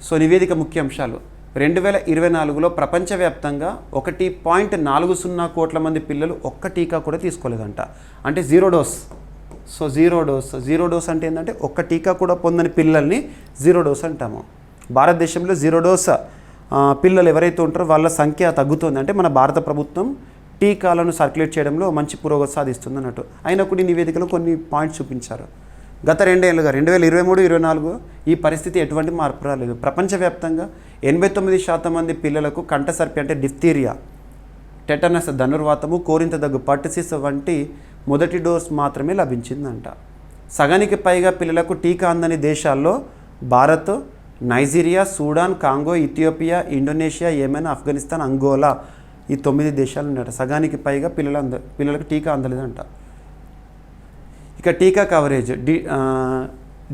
సో నివేదిక ముఖ్యాంశాలు: 2024లో ప్రపంచవ్యాప్తంగా 1.40 కోట్ల మంది పిల్లలు ఒక్క టీకా కూడా తీసుకోలేదంట. అంటే zero dose. So zero dose అంటే ఏంటంటే ఒక్క టీకా కూడా పొందని పిల్లల్ని జీరో డోస్ అంటాము. భారతదేశంలో జీరో డోస్ పిల్లలు ఎవరైతే ఉంటారో వాళ్ళ సంఖ్య తగ్గుతుంది. అంటే మన భారత ప్రభుత్వం టీకాలను సర్క్యులేట్ చేయడంలో మంచి పురోగతి సాధిస్తుంది అన్నట్టు. అయినా కూడా ఈ నివేదికలో కొన్ని పాయింట్స్ చూపించారు. గత 2 ఏళ్ళుగా 2023-24 ఈ పరిస్థితి ఎటువంటి మార్పు రాలేదు. ప్రపంచవ్యాప్తంగా 89% మంది పిల్లలకు కంఠసర్పి అంటే డిఫ్తీరియా, టెటనస్ ధనుర్వాతము, కోరింత దగ్గు, పర్టుసిస్ వంటి మొదటి డోస్ మాత్రమే లభించిందంట. సగానికి పైగా పిల్లలకు టీకా అందని దేశాల్లో Bharat, Nigeria, Sudan, Congo, Ethiopia, Indonesia, Yemen, Afghanistan, Angola ఈ 9 దేశాలు ఉన్నాయట. సగానికి పైగా పిల్లలకు టీకా అందలేదంట. ఇక టీకా కవరేజ్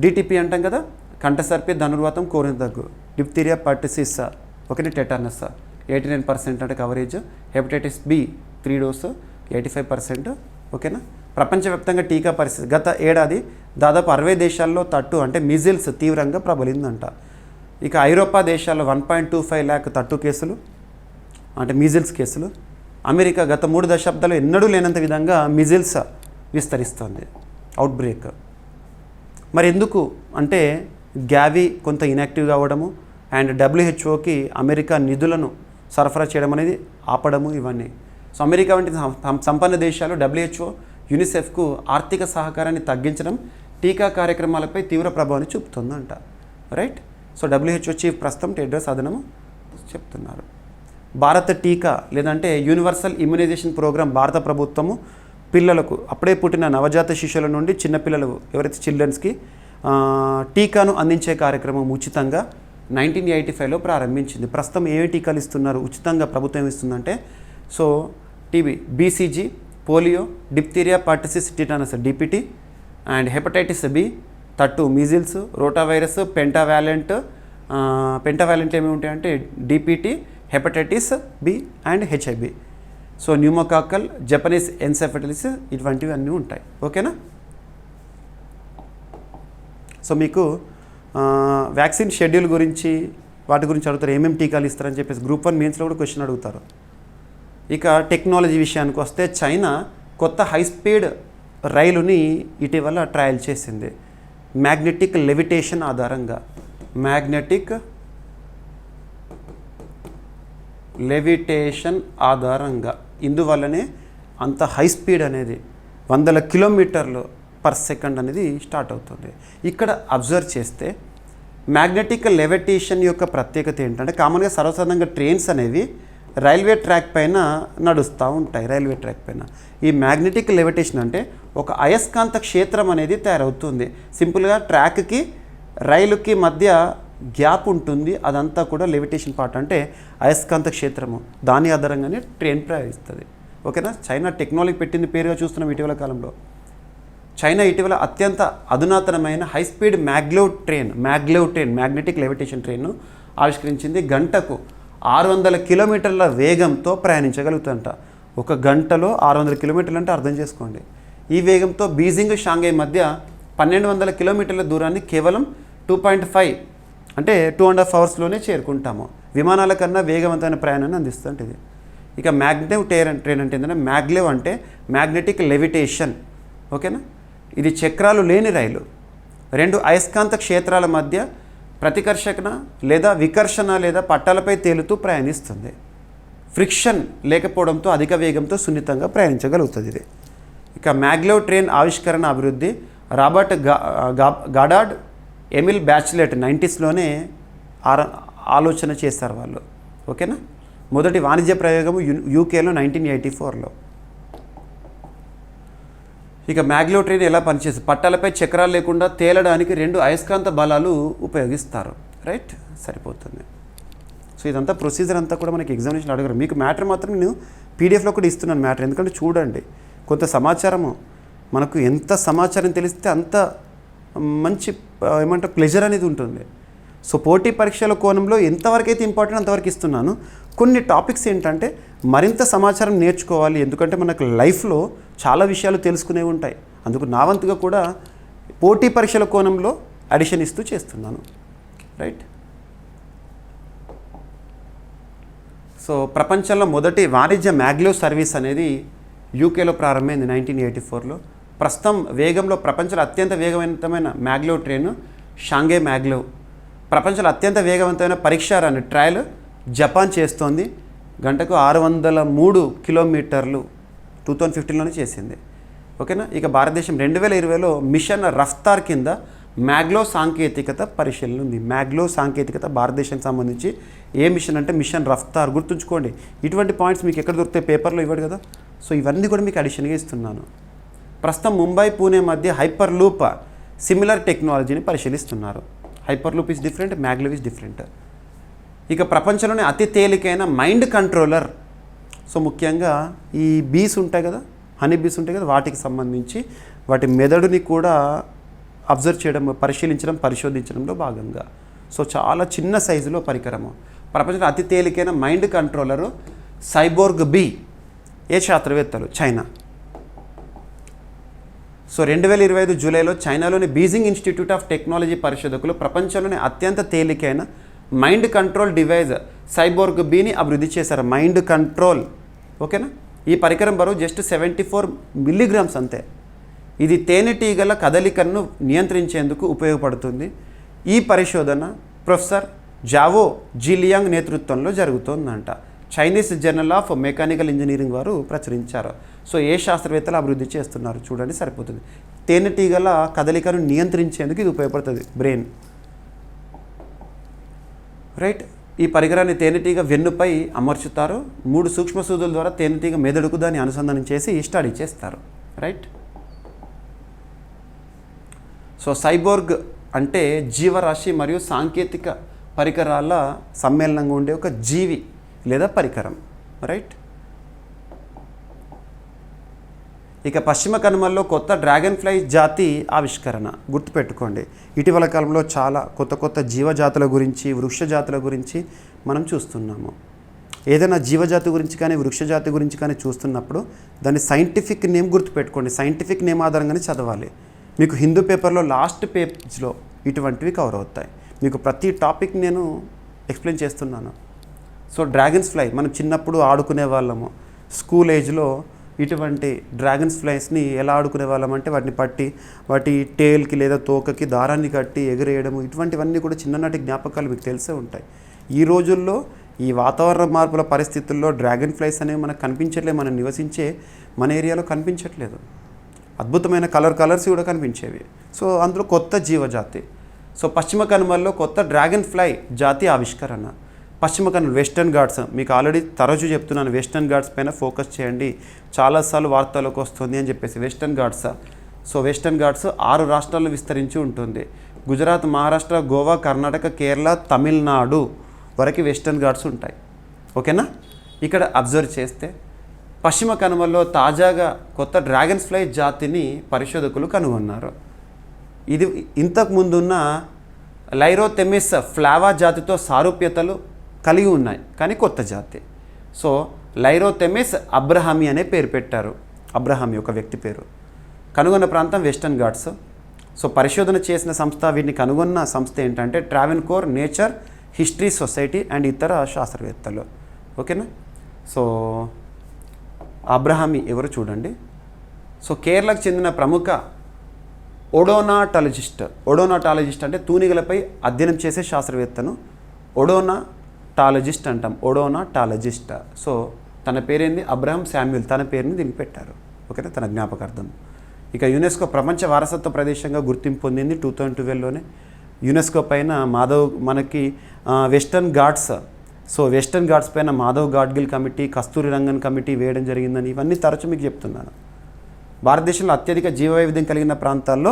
డిటిపి అంటాం కదా, కంఠసర్పి, ధనుర్వాతం, కోరింత దగ్గు, డిప్తీరియా, పర్టుసిస్, ఒకటి టెటానస్ 89% అంటే కవరేజ్. Hepatitis B 3 dose 85%. ఓకేనా. ప్రపంచవ్యాప్తంగా టీకా పరిస్థితి గత ఏడాది దాదాపు 60 దేశాల్లో తట్టు అంటే మిజిల్స్ తీవ్రంగా ప్రబలిందంట. ఇక ఐరోపా దేశాల్లో 1.25 lakh తట్టు కేసులు అంటే మిజిల్స్ కేసులు. అమెరికా గత 3 దశాబ్దాలు ఎన్నడూ లేనంత విధంగా మిజిల్స్ విస్తరిస్తుంది, అవుట్ బ్రేక్. మరి ఎందుకు అంటే గ్యావి కొంత ఇన్యాక్టివ్గా అవ్వడము అండ్ WHO అమెరికా నిధులను సరఫరా చేయడం అనేది ఆపడము ఇవన్నీ. సో అమెరికా వంటి సంపన్న దేశాలు WHO, యూనిసెఫ్కు ఆర్థిక సహకారాన్ని తగ్గించడం టీకా కార్యక్రమాలపై తీవ్ర ప్రభావాన్ని చూపుతుందంట. రైట్. సో WHO చీఫ్ ప్రస్తుతం టెడ్రోస్ అదనము చెప్తున్నారు. భారత టీకా లేదంటే యూనివర్సల్ ఇమ్యునైజేషన్ ప్రోగ్రామ్ భారత ప్రభుత్వము పిల్లలకు అప్పుడే పుట్టిన నవజాత శిశువుల నుండి చిన్నపిల్లలు ఎవరైతే చిల్డ్రన్స్కి టీకాను అందించే కార్యక్రమం ఉచితంగా 1985లో ప్రారంభించింది. ప్రస్తుతం ఏ టీకాలు ఇస్తున్నారు ఉచితంగా ప్రభుత్వం ఇస్తుందంటే so TB, BCG, polio, diphtheria, pertussis, tetanus DPT and hepatitis B, తట్టు, మీజిల్స్, రోటావైరస్, పెంటావాలెంట్ ఏమేమి ఉంటాయంటే DPT, hepatitis B and HIV. So pneumococcal, Japanese encephalitis ఇటువంటివి అన్నీ ఉంటాయి. ఓకేనా. సో మీకు వ్యాక్సిన్ షెడ్యూల్ గురించి వాటి గురించి అడుగుతారు, ఏమేమి టీకాలు ఇస్తారని చెప్పేసి గ్రూప్ 1 మెయిన్స్లో కూడా క్వశ్చన్ అడుగుతారు. ఇక టెక్నాలజీ విషయానికి వస్తే చైనా కొత్త హై స్పీడ్ రైలుని ఇటీవల ట్రయల్ చేసింది మ్యాగ్నెటిక్ లెవిటేషన్ ఆధారంగా. ఇందువల్లనే అంత హై స్పీడ్ అనేది 100 km/s అనేది స్టార్ట్ అవుతుంది. ఇక్కడ అబ్జర్వ్ చేస్తే మ్యాగ్నెటిక్ లెవిటేషన్ యొక్క ప్రత్యేకత ఏంటంటే కామన్గా సర్వసాధారణంగా ట్రైన్స్ అనేవి రైల్వే ట్రాక్ పైన నడుస్తూ ఉంటాయి. రైల్వే ట్రాక్ పైన ఈ మ్యాగ్నెటిక్ లెవిటేషన్ అంటే ఒక అయస్కాంత క్షేత్రం అనేది తయారవుతుంది. సింపుల్గా ట్రాక్కి రైలుకి మధ్య గ్యాప్ ఉంటుంది, అదంతా కూడా లెవిటేషన్ పార్ట్ అంటే అయస్కాంత క్షేత్రము. దాని ఆధారంగానే ట్రైన్ ప్రయాణిస్తుంది. ఓకేనా. చైనా టెక్నాలజీ పెట్టింది పేరుగా చూస్తున్నాం ఇటీవల కాలంలో. చైనా ఇటీవల అత్యంత అధునాతనమైన high speed maglev train magnetic levitation ట్రైన్ను ఆవిష్కరించింది. గంటకు 600 కిలోమీటర్ల వేగంతో ప్రయాణించగలుగుతుందంట. ఒక గంటలో 600 కిలోమీటర్లు అంటే అర్థం చేసుకోండి. ఈ వేగంతో బీజింగ్, షాంఘై మధ్య 1200 కిలోమీటర్ల దూరాన్ని కేవలం 2.5 అంటే 2.5 అవర్స్లోనే చేరుకుంటాము. విమానాల కన్నా వేగవంతమైన ప్రయాణాన్ని అందిస్తుంది ఇది. ఇక మ్యాగ్నెవ్ ట్రైన్ అంటే ఏంటంటే మ్యాగ్లెవ్ అంటే మ్యాగ్నెటిక్ లెవిటేషన్. ఓకేనా. ఇది చక్రాలు లేని రైలు 2 అయస్కాంత క్షేత్రాల మధ్య ప్రతికర్షణ లేదా వికర్షణ లేదా పట్టాలపై తేలుతూ ప్రయాణిస్తుంది. ఫ్రిక్షన్ లేకపోవడంతో అధిక వేగంతో సున్నితంగా ప్రయాణించగలుగుతుంది ఇది. ఇక మ్యాగ్లెవ్ ట్రైన్ ఆవిష్కరణ అభివృద్ధి రాబర్ట్ గాడార్డ్, ఎమిల్ బ్యాచిలెట్ 90sలోనే ఆలోచన చేశారు వాళ్ళు. ఓకేనా. మొదటి వాణిజ్య ప్రయోగం యూకేలో 1984లో. ఇక మ్యాగ్లెవ్ ట్రైన్ ఎలా పనిచేస్తుంది? పట్టాలపై చక్రాలు లేకుండా తేలడానికి 2 అయస్కాంత బలాలు ఉపయోగిస్తారు. రైట్, సరిపోతుంది. సో ఇదంతా ప్రొసీజర్ అంతా కూడా మనకి ఎగ్జామినేషన్ అడగరు. మీకు మ్యాటర్ మాత్రం నేను పీడిఎఫ్లో కూడా ఇస్తున్నాను మ్యాటర్. ఎందుకంటే చూడండి, కొంత సమాచారము మనకు ఎంత సమాచారం తెలిస్తే అంత మంచి ఏమంటారు ప్లెజర్ అనేది ఉంటుంది. సో పోటీ పరీక్షల కోణంలో ఎంతవరకు అయితే ఇంపార్టెంట్ అంతవరకు ఇస్తున్నాను. కొన్ని టాపిక్స్ ఏంటంటే మరింత సమాచారం నేర్చుకోవాలి, ఎందుకంటే మనకు లైఫ్లో చాలా విషయాలు తెలుసుకునేవి ఉంటాయి. అందుకు నా వంతుగా కూడా పోటీ పరీక్షల కోణంలో అడిషన్ ఇస్తూ చేస్తున్నాను. రైట్. సో ప్రపంచంలో మొదటి వాణిజ్య మ్యాగ్లెవ్ సర్వీస్ అనేది యూకేలో ప్రారంభమైంది 1984లో. ప్రస్తుతం వేగంలో ప్రపంచంలో అత్యంత వేగవంతమైన మ్యాగ్లెవ్ ట్రైన్ షాంఘై మ్యాగ్లెవ్. ప్రపంచంలో అత్యంత వేగవంతమైన పరీక్షారాన్ని ట్రయల్ జపాన్ చేస్తోంది. గంటకు 603 కిలోమీటర్లు 2015లోనే చేసింది. ఓకేనా. ఇక భారతదేశం 2020లో మిషన్ రఫ్తార్ కింద మ్యాగ్లెవ్ సాంకేతికత పరిశీలన ఉంది. మ్యాగ్లెవ్ సాంకేతికత భారతదేశానికి సంబంధించి ఏ మిషన్ అంటే మిషన్ రఫ్తార్. గుర్తుంచుకోండి, ఇటువంటి పాయింట్స్ మీకు ఎక్కడ దొరుకుతాయి, పేపర్లో ఇవ్వడు కదా. సో ఇవన్నీ కూడా మీకు అడిషన్గా ఇస్తున్నాను. ప్రస్తుతం ముంబై పూణే మధ్య హైపర్ లూప్ సిమిలర్ టెక్నాలజీని పరిశీలిస్తున్నారు. Hyper loop is different, maglev is different. ఇక ప్రపంచంలోనే అతి తేలికైన మైండ్ కంట్రోలర్. సో ముఖ్యంగా ఈ బీస్ ఉంటాయి కదా, హనీ బీస్ ఉంటాయి కదా, వాటికి సంబంధించి వాటి మెదడుని కూడా అబ్జర్వ్ చేయడం, పరిశీలించడం, పరిశోధించడంలో భాగంగా. సో చాలా చిన్న సైజులో పరికరము. ప్రపంచంలో అతి తేలికైన మైండ్ కంట్రోలరు సైబోర్గ్ బి. ఏ శాస్త్రవేత్తలు? చైనా. సో 2025 జూలైలో చైనాలోని బీజింగ్ ఇన్స్టిట్యూట్ ఆఫ్ టెక్నాలజీ పరిశోధకులు ప్రపంచంలోని అత్యంత తేలికైన మైండ్ కంట్రోల్ డివైజ్ సైబోర్గ్ బిని అభివృద్ధి చేశారు. Mind control. ఓకేనా. ఈ పరికరం బరువు జస్ట్ 74 మిల్లీగ్రామ్స్ అంతే. ఇది తేనెటీగల కదలికను నియంత్రించేందుకు ఉపయోగపడుతుంది. ఈ పరిశోధన ప్రొఫెసర్ జావో జిలియాంగ్ నేతృత్వంలో జరుగుతోందంట. Chinese journal of mechanical engineering వారు ప్రచురించారు. సో ఏ శాస్త్రవేత్తలు అభివృద్ధి చేస్తున్నారు చూడండి, సరిపోతుంది. తేనెటీగల కదలికను నియంత్రించేందుకు ఇది ఉపయోగపడుతుంది, బ్రెయిన్. రైట్. ఈ పరికరాన్ని తేనెటీగ వెన్నుపై అమర్చుతారు. 3 సూక్ష్మ సూదుల ద్వారా తేనెటీగ మెదడుకు దాన్ని అనుసంధానం చేసి స్టడీ చేస్తారు. రైట్. సో సైబోర్గ్ అంటే జీవరాశి మరియు సాంకేతిక పరికరాల సమ్మేళనంగా ఉండే ఒక జీవి లేదా పరికరం. రైట్. ఇక పశ్చిమ కనుమల్లో కొత్త డ్రాగన్ ఫ్లై జాతి ఆవిష్కరణ. గుర్తుపెట్టుకోండి, ఇటీవల కాలంలో చాలా కొత్త జీవజాతుల గురించి, వృక్ష జాతుల గురించి మనం చూస్తున్నాము. ఏదైనా జీవజాతి గురించి కానీ వృక్షజాతి గురించి కానీ చూస్తున్నప్పుడు దాని సైంటిఫిక్ నేమ్ గుర్తుపెట్టుకోండి. సైంటిఫిక్ నేమ్ ఆధారంగానే చదవాలి. మీకు హిందూ పేపర్లో లాస్ట్ పేజ్లో ఇటువంటివి కవర్ అవుతాయి. మీకు ప్రతి టాపిక్ నేను ఎక్స్ప్లెయిన్ చేస్తున్నాను. సో డ్రాగన్స్ ఫ్లై మనం చిన్నప్పుడు ఆడుకునే వాళ్ళము. స్కూల్ ఏజ్లో ఇటువంటి డ్రాగన్స్ ఫ్లైస్ని ఎలా ఆడుకునే వాళ్ళం అంటే వాటిని పట్టి వాటి టేల్కి లేదా తోకకి దారాన్ని కట్టి ఎగరేయడము, ఇటువంటివన్నీ కూడా చిన్ననాటి జ్ఞాపకాలు మీకు తెలిసే ఉంటాయి. ఈ రోజుల్లో ఈ వాతావరణ మార్పుల పరిస్థితుల్లో డ్రాగన్ ఫ్లైస్ అనేవి మనకు కనిపించట్లేదు. మనం నివసించే మన ఏరియాలో కనిపించట్లేదు. అద్భుతమైన కలర్స్ కూడా కనిపించేవి. సో అందులో కొత్త జీవజాతి. సో పశ్చిమ కనుమల్లో కొత్త డ్రాగన్ ఫ్లై జాతి ఆవిష్కరణ. పశ్చిమ కనుమలు వెస్టర్న్ ఘాట్స్, మీకు ఆల్రెడీ తరచూ చెప్తున్నాను, వెస్టర్న్ ఘాట్స్ పైన ఫోకస్ చేయండి, చాలాసార్లు వార్తల్లోకి వస్తుంది అని చెప్పేసి. Western Ghats. So western Ghats 6 రాష్ట్రాల్లో విస్తరించి ఉంటుంది. గుజరాత్, మహారాష్ట్ర, గోవా, కర్ణాటక, కేరళ, తమిళనాడు వరకు వెస్టర్న్ ఘాట్స్ ఉంటాయి. ఓకేనా. ఇక్కడ అబ్జర్వ్ చేస్తే పశ్చిమ కనుమల్లో తాజాగా కొత్త డ్రాగన్ ఫ్లై జాతిని పరిశోధకులు కనుగొన్నారు. ఇది ఇంతకు ముందున్న లైరోథెమిస్ ఫ్లావా జాతితో సారూప్యతలు కలిగి ఉన్నాయి, కానీ కొత్త జాతి. సో లైరోథెమిస్ అబ్రహామి అనే పేరు పెట్టారు. అబ్రహామి ఒక వ్యక్తి పేరు. కనుగొన్న ప్రాంతం వెస్టర్న్ ఘాట్స్. సో పరిశోధన చేసిన సంస్థ, వీటిని కనుగొన్న సంస్థ ఏంటంటే Travancore nature history society and ఇతర శాస్త్రవేత్తలు. ఓకేనా. సో అబ్రహామి ఎవరు చూడండి. సో కేరళకు చెందిన ప్రముఖ ఒడోనాటాలజిస్ట్ అంటే తూనిగలపై అధ్యయనం చేసే శాస్త్రవేత్తను ఒడోనాటాలజిస్ట్ అంటాం. ఒడోనాటాలజిస్ట్. సో తన పేరేంది? Abraham Samuel. తన పేరుని దీనికి పెట్టారు. ఓకేనా, తన జ్ఞాపకార్థం. ఇక యునెస్కో ప్రపంచ వారసత్వ ప్రదేశంగా గుర్తింపు పొందింది 2012లోనే. యునెస్కో పైన మనకి western Ghats. So western Ghats పైన మాధవ్ గాడ్గిల్ కమిటీ, కస్తూరి రంగన్ కమిటీ వేయడం జరిగిందని ఇవన్నీ తరచు మీకు చెప్తున్నాను. భారతదేశంలో అత్యధిక జీవవైవిధ్యం కలిగిన ప్రాంతాల్లో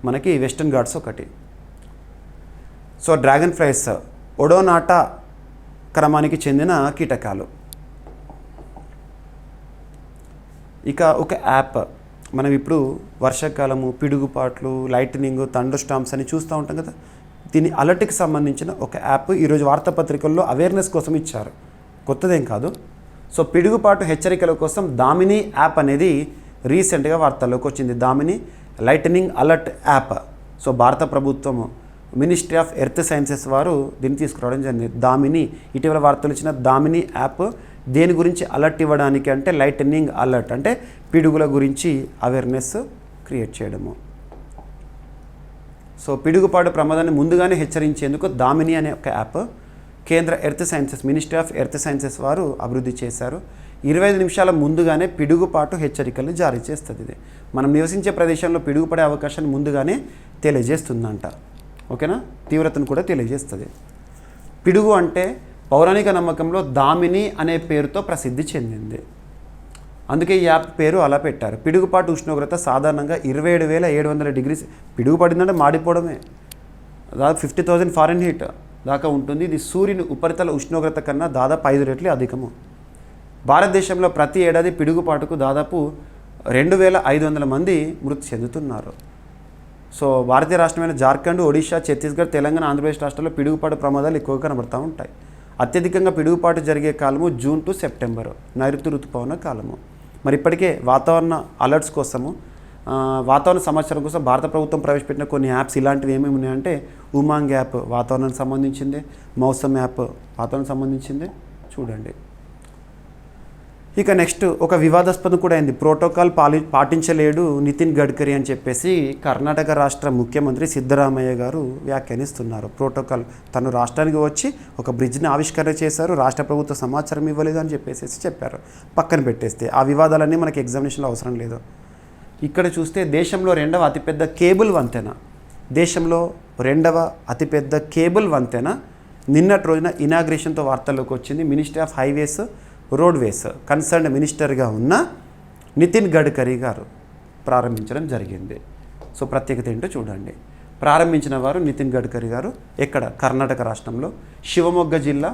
మనకి వెస్టర్న్ ఘాట్స్ ఒకటి. సో డ్రాగన్ ఫ్లైస్ ఒడోనాటా క్రమానికి చెందిన కీటకాలు. ఇక ఒక యాప్, మనం ఇప్పుడు వర్షాకాలము, పిడుగుపాట్లు, లైట్నింగ్, థండర్ స్టార్మ్స్ అని చూస్తూ ఉంటాం కదా. దీని అలర్ట్కి సంబంధించిన ఒక యాప్ ఈరోజు వార్తాపత్రికల్లో అవేర్నెస్ కోసం ఇచ్చారు. కొత్తదేం కాదు. సో పిడుగుపాటు హెచ్చరికల కోసం దామిని యాప్ అనేది రీసెంట్గా వార్తల్లోకి వచ్చింది. Damini lightning alert app. So భారత ప్రభుత్వము మినిస్ట్రీ ఆఫ్ ఎర్త్ సైన్సెస్ వారు దీన్ని తీసుకురావడం జరిగింది. దామిని, ఇటీవల వార్తలు ఇచ్చిన దామిని యాప్ దేని గురించి అలర్ట్ ఇవ్వడానికి అంటే లైటనింగ్ అలర్ట్ అంటే పిడుగుల గురించి అవేర్నెస్ క్రియేట్ చేయడము. సో పిడుగుపాటు ప్రమాదాన్ని ముందుగానే హెచ్చరించేందుకు దామిని అనే ఒక యాప్ కేంద్ర earth sciences ministry of earth sciences వారు అభివృద్ధి చేశారు. 25 నిమిషాల ముందుగానే పిడుగుపాటు హెచ్చరికలు జారీ చేస్తుంది. ఇది మనం నివసించే ప్రదేశంలో పిడుగుపడే అవకాశాన్ని ముందుగానే తెలియజేస్తుందంట. ఓకేనా, తీవ్రతను కూడా తెలియజేస్తుంది. పిడుగు అంటే పౌరాణిక నమ్మకంలో దామిని అనే పేరుతో ప్రసిద్ధి చెందింది. అందుకే ఈ యాప్ పేరు అలా పెట్టారు. పిడుగుపాటు ఉష్ణోగ్రత సాధారణంగా 27,700 డిగ్రీస్, పిడుగు పడిందంటే మాడిపోవడమే, దాదాపు 50,000 ఫారెన్హీట్ దాకా ఉంటుంది. ఇది సూర్యుని ఉపరితల ఉష్ణోగ్రత కన్నా దాదాపు 5 రెట్లు అధికము. భారతదేశంలో ప్రతి ఏడాది పిడుగుపాటుకు దాదాపు 2,500 మంది మృతి చెందుతున్నారు. సో భారతీయ రాష్ట్రమైన జార్ఖండ్, ఒడిషా, ఛత్తీస్గఢ్, తెలంగాణ, ఆంధ్రప్రదేశ్ రాష్ట్రాల్లో పిడుగుపాటు ప్రమాదాలు ఎక్కువగా కనబడుతూ ఉంటాయి. అత్యధికంగా పిడుగుపాటు జరిగే కాలము జూన్ టు సెప్టెంబర్, నైరుతి ఋతుపవన కాలము. మరి ఇప్పటికే వాతావరణ అలర్ట్స్ కోసము, వాతావరణ సమాచారం కోసం భారత ప్రభుత్వం ప్రవేశపెట్టిన కొన్ని యాప్స్ ఇలాంటివి ఏమేమి ఉన్నాయంటే ఉమాంగ్ యాప్ వాతావరణానికి సంబంధించింది, మౌసమ్ యాప్ వాతావరణానికి సంబంధించింది. చూడండి. ఇక నెక్స్ట్ ఒక వివాదాస్పదం కూడా అయింది. ప్రోటోకాల్ పాటించలేడు నితిన్ గడ్కరీ అని చెప్పేసి కర్ణాటక రాష్ట్ర ముఖ్యమంత్రి సిద్ధరామయ్య గారు వ్యాఖ్యానిస్తున్నారు. ప్రోటోకాల్ తను రాష్ట్రానికి వచ్చి ఒక బ్రిడ్జ్ని ఆవిష్కరణ చేశారు, రాష్ట్ర ప్రభుత్వ సమాచారం ఇవ్వలేదు అని చెప్పేసి చెప్పారు. పక్కన పెట్టేస్తే ఆ వివాదాలన్నీ మనకి ఎగ్జామినేషన్లో అవసరం లేదు. ఇక్కడ చూస్తే దేశంలో 2వ అతిపెద్ద కేబుల్ వంతెన, దేశంలో 2వ అతిపెద్ద కేబుల్ వంతెన నిన్నటి రోజున ఇనాగ్రేషన్తో వార్తల్లోకి వచ్చింది. Ministry of highways roadways concerned మినిస్టర్గా ఉన్న నితిన్ గడ్కరీ గారు ప్రారంభించడం జరిగింది. సో ప్రత్యేకత ఏంటో చూడండి. ప్రారంభించిన వారు నితిన్ గడ్కరీ గారు ఎక్కడ? కర్ణాటక రాష్ట్రంలో శివమొగ్గ జిల్లా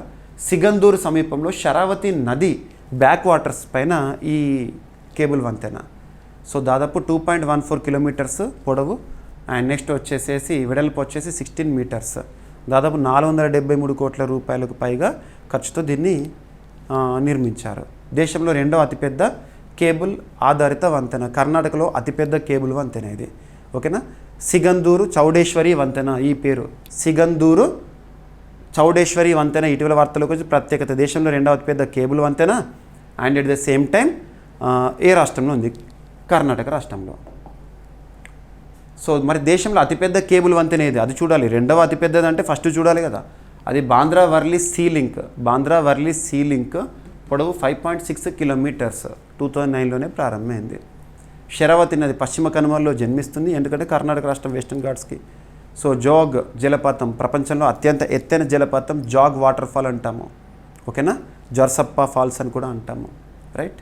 సిగందూరు సమీపంలో శరావతి నది బ్యాక్ వాటర్స్ పైన ఈ కేబుల్ వంతెన. సో దాదాపు 2.14 కిలోమీటర్స్ పొడవు అండ్ నెక్స్ట్ వచ్చేసేసి వెడల్పు వచ్చేసి 16 మీటర్స్, దాదాపు 473 కోట్ల రూపాయలకు పైగా ఖర్చుతో దీన్ని నిర్మించారు. దేశంలో 2వ అతిపెద్ద కేబుల్ ఆధారిత వంతెన, కర్ణాటకలో అతిపెద్ద కేబుల్ వంతెన ఇది. ఓకేనా. సిగందూరు చౌడేశ్వరి వంతెన, ఈ పేరు సిగందూరు చౌడేశ్వరి వంతెన ఇటీవల వార్తలకు వచ్చి ప్రత్యేకత. దేశంలో 2వ అతిపెద్ద కేబుల్ వంతెన and at the same time ఏ రాష్ట్రంలో ఉంది? కర్ణాటక రాష్ట్రంలో. సో మరి దేశంలో అతిపెద్ద కేబుల్ వంతెన ఏది? అది చూడాలి. 2వ అతిపెద్దది అంటే ఫస్ట్ చూడాలి కదా. అది Bandra Worli sea link, Bandra Worli sea link పొడవు 5.6 కిలోమీటర్స్ 2009లోనే ప్రారంభమైంది. శరావతి నది పశ్చిమ కనుమల్లో జన్మిస్తుంది, ఎందుకంటే కర్ణాటక రాష్ట్రం వెస్టర్న్ ఘాట్స్కి. సో జోగ్ జలపాతం ప్రపంచంలో అత్యంత ఎత్తైన జలపాతం జాగ్ వాటర్ ఫాల్ అంటాము. ఓకేనా, జర్సప్పా ఫాల్స్ అని కూడా అంటాము. రైట్.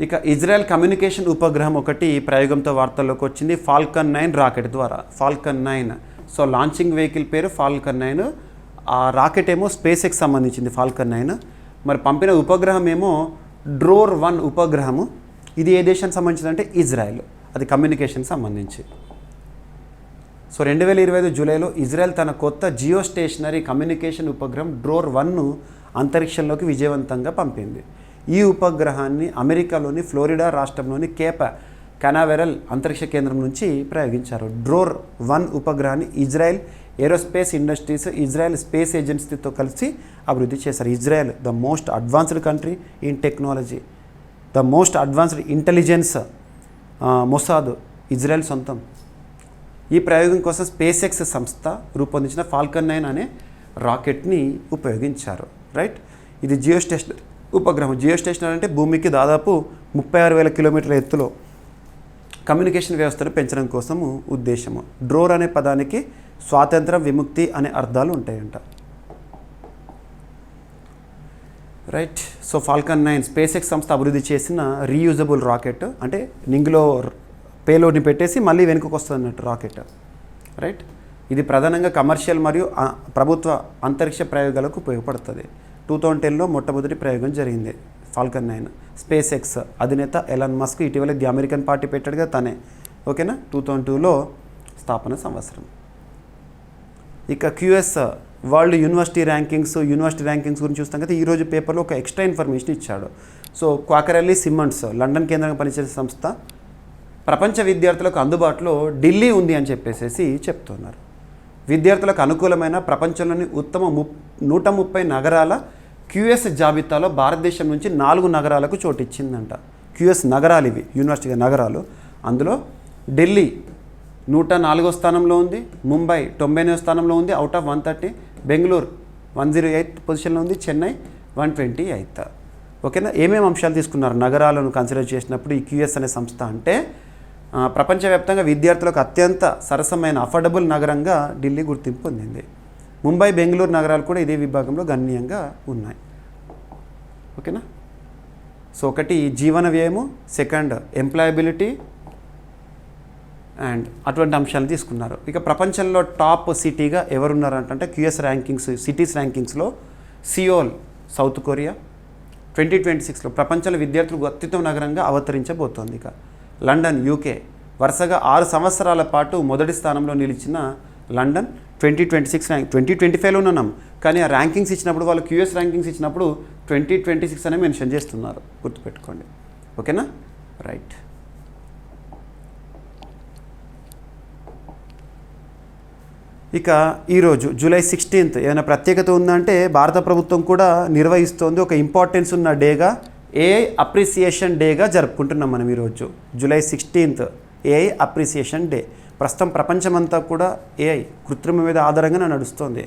ఇక ఇజ్రాయెల్ కమ్యూనికేషన్ ఉపగ్రహం ఒకటి ప్రయోగంతో వార్తల్లోకి వచ్చింది. ఫాల్కన్ 9 రాకెట్ ద్వారా. ఫాల్కన్ 9 సో లాంచింగ్ వెహికల్ పేరు ఫాల్కన్ 9. ఆ రాకెట్ ఏమో స్పేస్ ఎక్స్ సంబంధించింది ఫాల్కన్ 9. మరి పంపిన ఉపగ్రహం ఏమో డ్రోర్ 1 ఉపగ్రహము. ఇది ఏ దేశానికి సంబంధించింది అంటే ఇజ్రాయెల్, అది కమ్యూనికేషన్ సంబంధించి. సో 2025 జూలైలో ఇజ్రాయెల్ తన కొత్త జియో స్టేషనరీ కమ్యూనికేషన్ ఉపగ్రహం డ్రోర్ 1ను అంతరిక్షంలోకి విజయవంతంగా పంపింది. ఈ ఉపగ్రహాన్ని అమెరికాలోని ఫ్లోరిడా రాష్ట్రంలోని కేప్ కెనావెరల్ అంతరిక్ష కేంద్రం నుంచి ప్రయోగించారు. డ్రోర్ 1 ఉపగ్రహాన్ని Israel aerospace industries, Israel space ఏజెన్సీతో కలిసి అభివృద్ధి చేశారు. Israel the most advanced country in technology, the most advanced intelligence, Mossad Israel సొంతం. ఈ ప్రయోగం కోసం స్పేస్ ఎక్స్ సంస్థ రూపొందించిన ఫాల్కన్ 9 అనే రాకెట్ని ఉపయోగించారు. రైట్. ఇది జియో స్టేషనరీ ఉపగ్రహం. జియో స్టేషనరీ అంటే భూమికి దాదాపు 36,000 కిలోమీటర్ల ఎత్తులో కమ్యూనికేషన్ వ్యవస్థను పెంచడం కోసము ఉద్దేశము. డ్రోర్ అనే పదానికి స్వాతంత్రం, విముక్తి అనే అర్థాలు ఉంటాయంట. Right. So Falcon 9 space X సంస్థ అభివృద్ధి చేసిన రీయూజబుల్ రాకెట్, అంటే నింగిలో పేలోడ్ని పెట్టేసి మళ్ళీ వెనుకకు వస్తుంది అన్నట్టు రాకెట్. రైట్. ఇది ప్రధానంగా కమర్షియల్ మరియు ప్రభుత్వ అంతరిక్ష ప్రయోగాలకు ఉపయోగపడుతుంది. 2010లో మొట్టమొదటి ప్రయోగం జరిగింది ఫాల్కన్ 9. స్పేస్ ఎక్స్ అధినేత ఎలాన్ మస్క్ ఇటీవల ది అమెరికన్ పార్టీ పెట్టాడుగా తనే. ఓకేనా. 2002లో స్థాపన సంవత్సరం. ఇక క్యూఎస్ వరల్డ్ యూనివర్సిటీ ర్యాంకింగ్స్ గురించి చూస్తాం కదా. ఈరోజు పేపర్లో ఒక ఎక్స్ట్రా ఇన్ఫర్మేషన్ ఇచ్చాడు. సో క్వాకరల్లీ సిమ్మన్స్ లండన్ కేంద్రంగా పనిచేసే సంస్థ ప్రపంచ విద్యార్థులకు అందుబాటులో ఢిల్లీ ఉంది అని చెప్పేసి చెప్తున్నారు. విద్యార్థులకు అనుకూలమైన ప్రపంచంలోని ఉత్తమ 130 నగరాల క్యూఎస్ జాబితాలో భారతదేశం నుంచి 4 నగరాలకు చోటిచ్చిందంట. క్యూఎస్ నగరాలు ఇవి, యూనివర్సిటీ నగరాలు. అందులో ఢిల్లీ 104వ స్థానంలో ఉంది, ముంబై 99వ స్థానంలో ఉంది అవుట్ ఆఫ్ 130, బెంగళూరు 108th పొజిషన్లో ఉంది, చెన్నై 128th. ఓకేనా. ఏమేమి అంశాలు తీసుకున్నారు నగరాలను కన్సిడర్ చేసినప్పుడు ఈ క్యూఎస్ అనే సంస్థ అంటే ప్రపంచవ్యాప్తంగా విద్యార్థులకు అత్యంత సరసమైన అఫోర్డబుల్ నగరంగా ఢిల్లీ గుర్తింపు పొందింది. ముంబై, బెంగళూరు నగరాలు కూడా ఇదే విభాగంలో గణనీయంగా ఉన్నాయి. ఓకేనా. సో ఒకటి జీవన వ్యయము, సెకండ్ ఎంప్లాయబిలిటీ అండ్ అటువంటి అంశాలు తీసుకున్నారు. ఇక ప్రపంచంలో టాప్ సిటీగా ఎవరున్నారంటే క్యూఎస్ ర్యాంకింగ్స్, సిటీస్ ర్యాంకింగ్స్లో సియోల్ సౌత్ కొరియా 2026లో ప్రపంచంలో విద్యార్థులకు అత్యుత్తమ నగరంగా అవతరించబోతోంది. ఇక లండన్ యూకే వరుసగా 6 సంవత్సరాల పాటు మొదటి స్థానంలో నిలిచిన లండన్ 2026 ర్యాంక్ 2025లో ఉన్నాం, కానీ ఆ ర్యాంకింగ్స్ ఇచ్చినప్పుడు వాళ్ళు క్యూఎస్ ర్యాంకింగ్స్ ఇచ్చినప్పుడు 2026 అనే మెన్షన్ చేస్తున్నారు, గుర్తుపెట్టుకోండి. ఓకేనా, రైట్. ఇక ఈరోజు జూలై 16th ఏమైనా ప్రత్యేకత ఉందంటే భారత ప్రభుత్వం కూడా నిర్వహిస్తోంది. ఒక ఇంపార్టెన్స్ ఉన్న డేగా ఏఐ అప్రిసియేషన్ డేగా జరుపుకుంటున్నాం మనం ఈరోజు. July 16th AI appreciation day. ప్రస్తుతం ప్రపంచమంతా కూడా ఏఐ కృత్రిమ మీద ఆధారంగా నడుస్తోంది,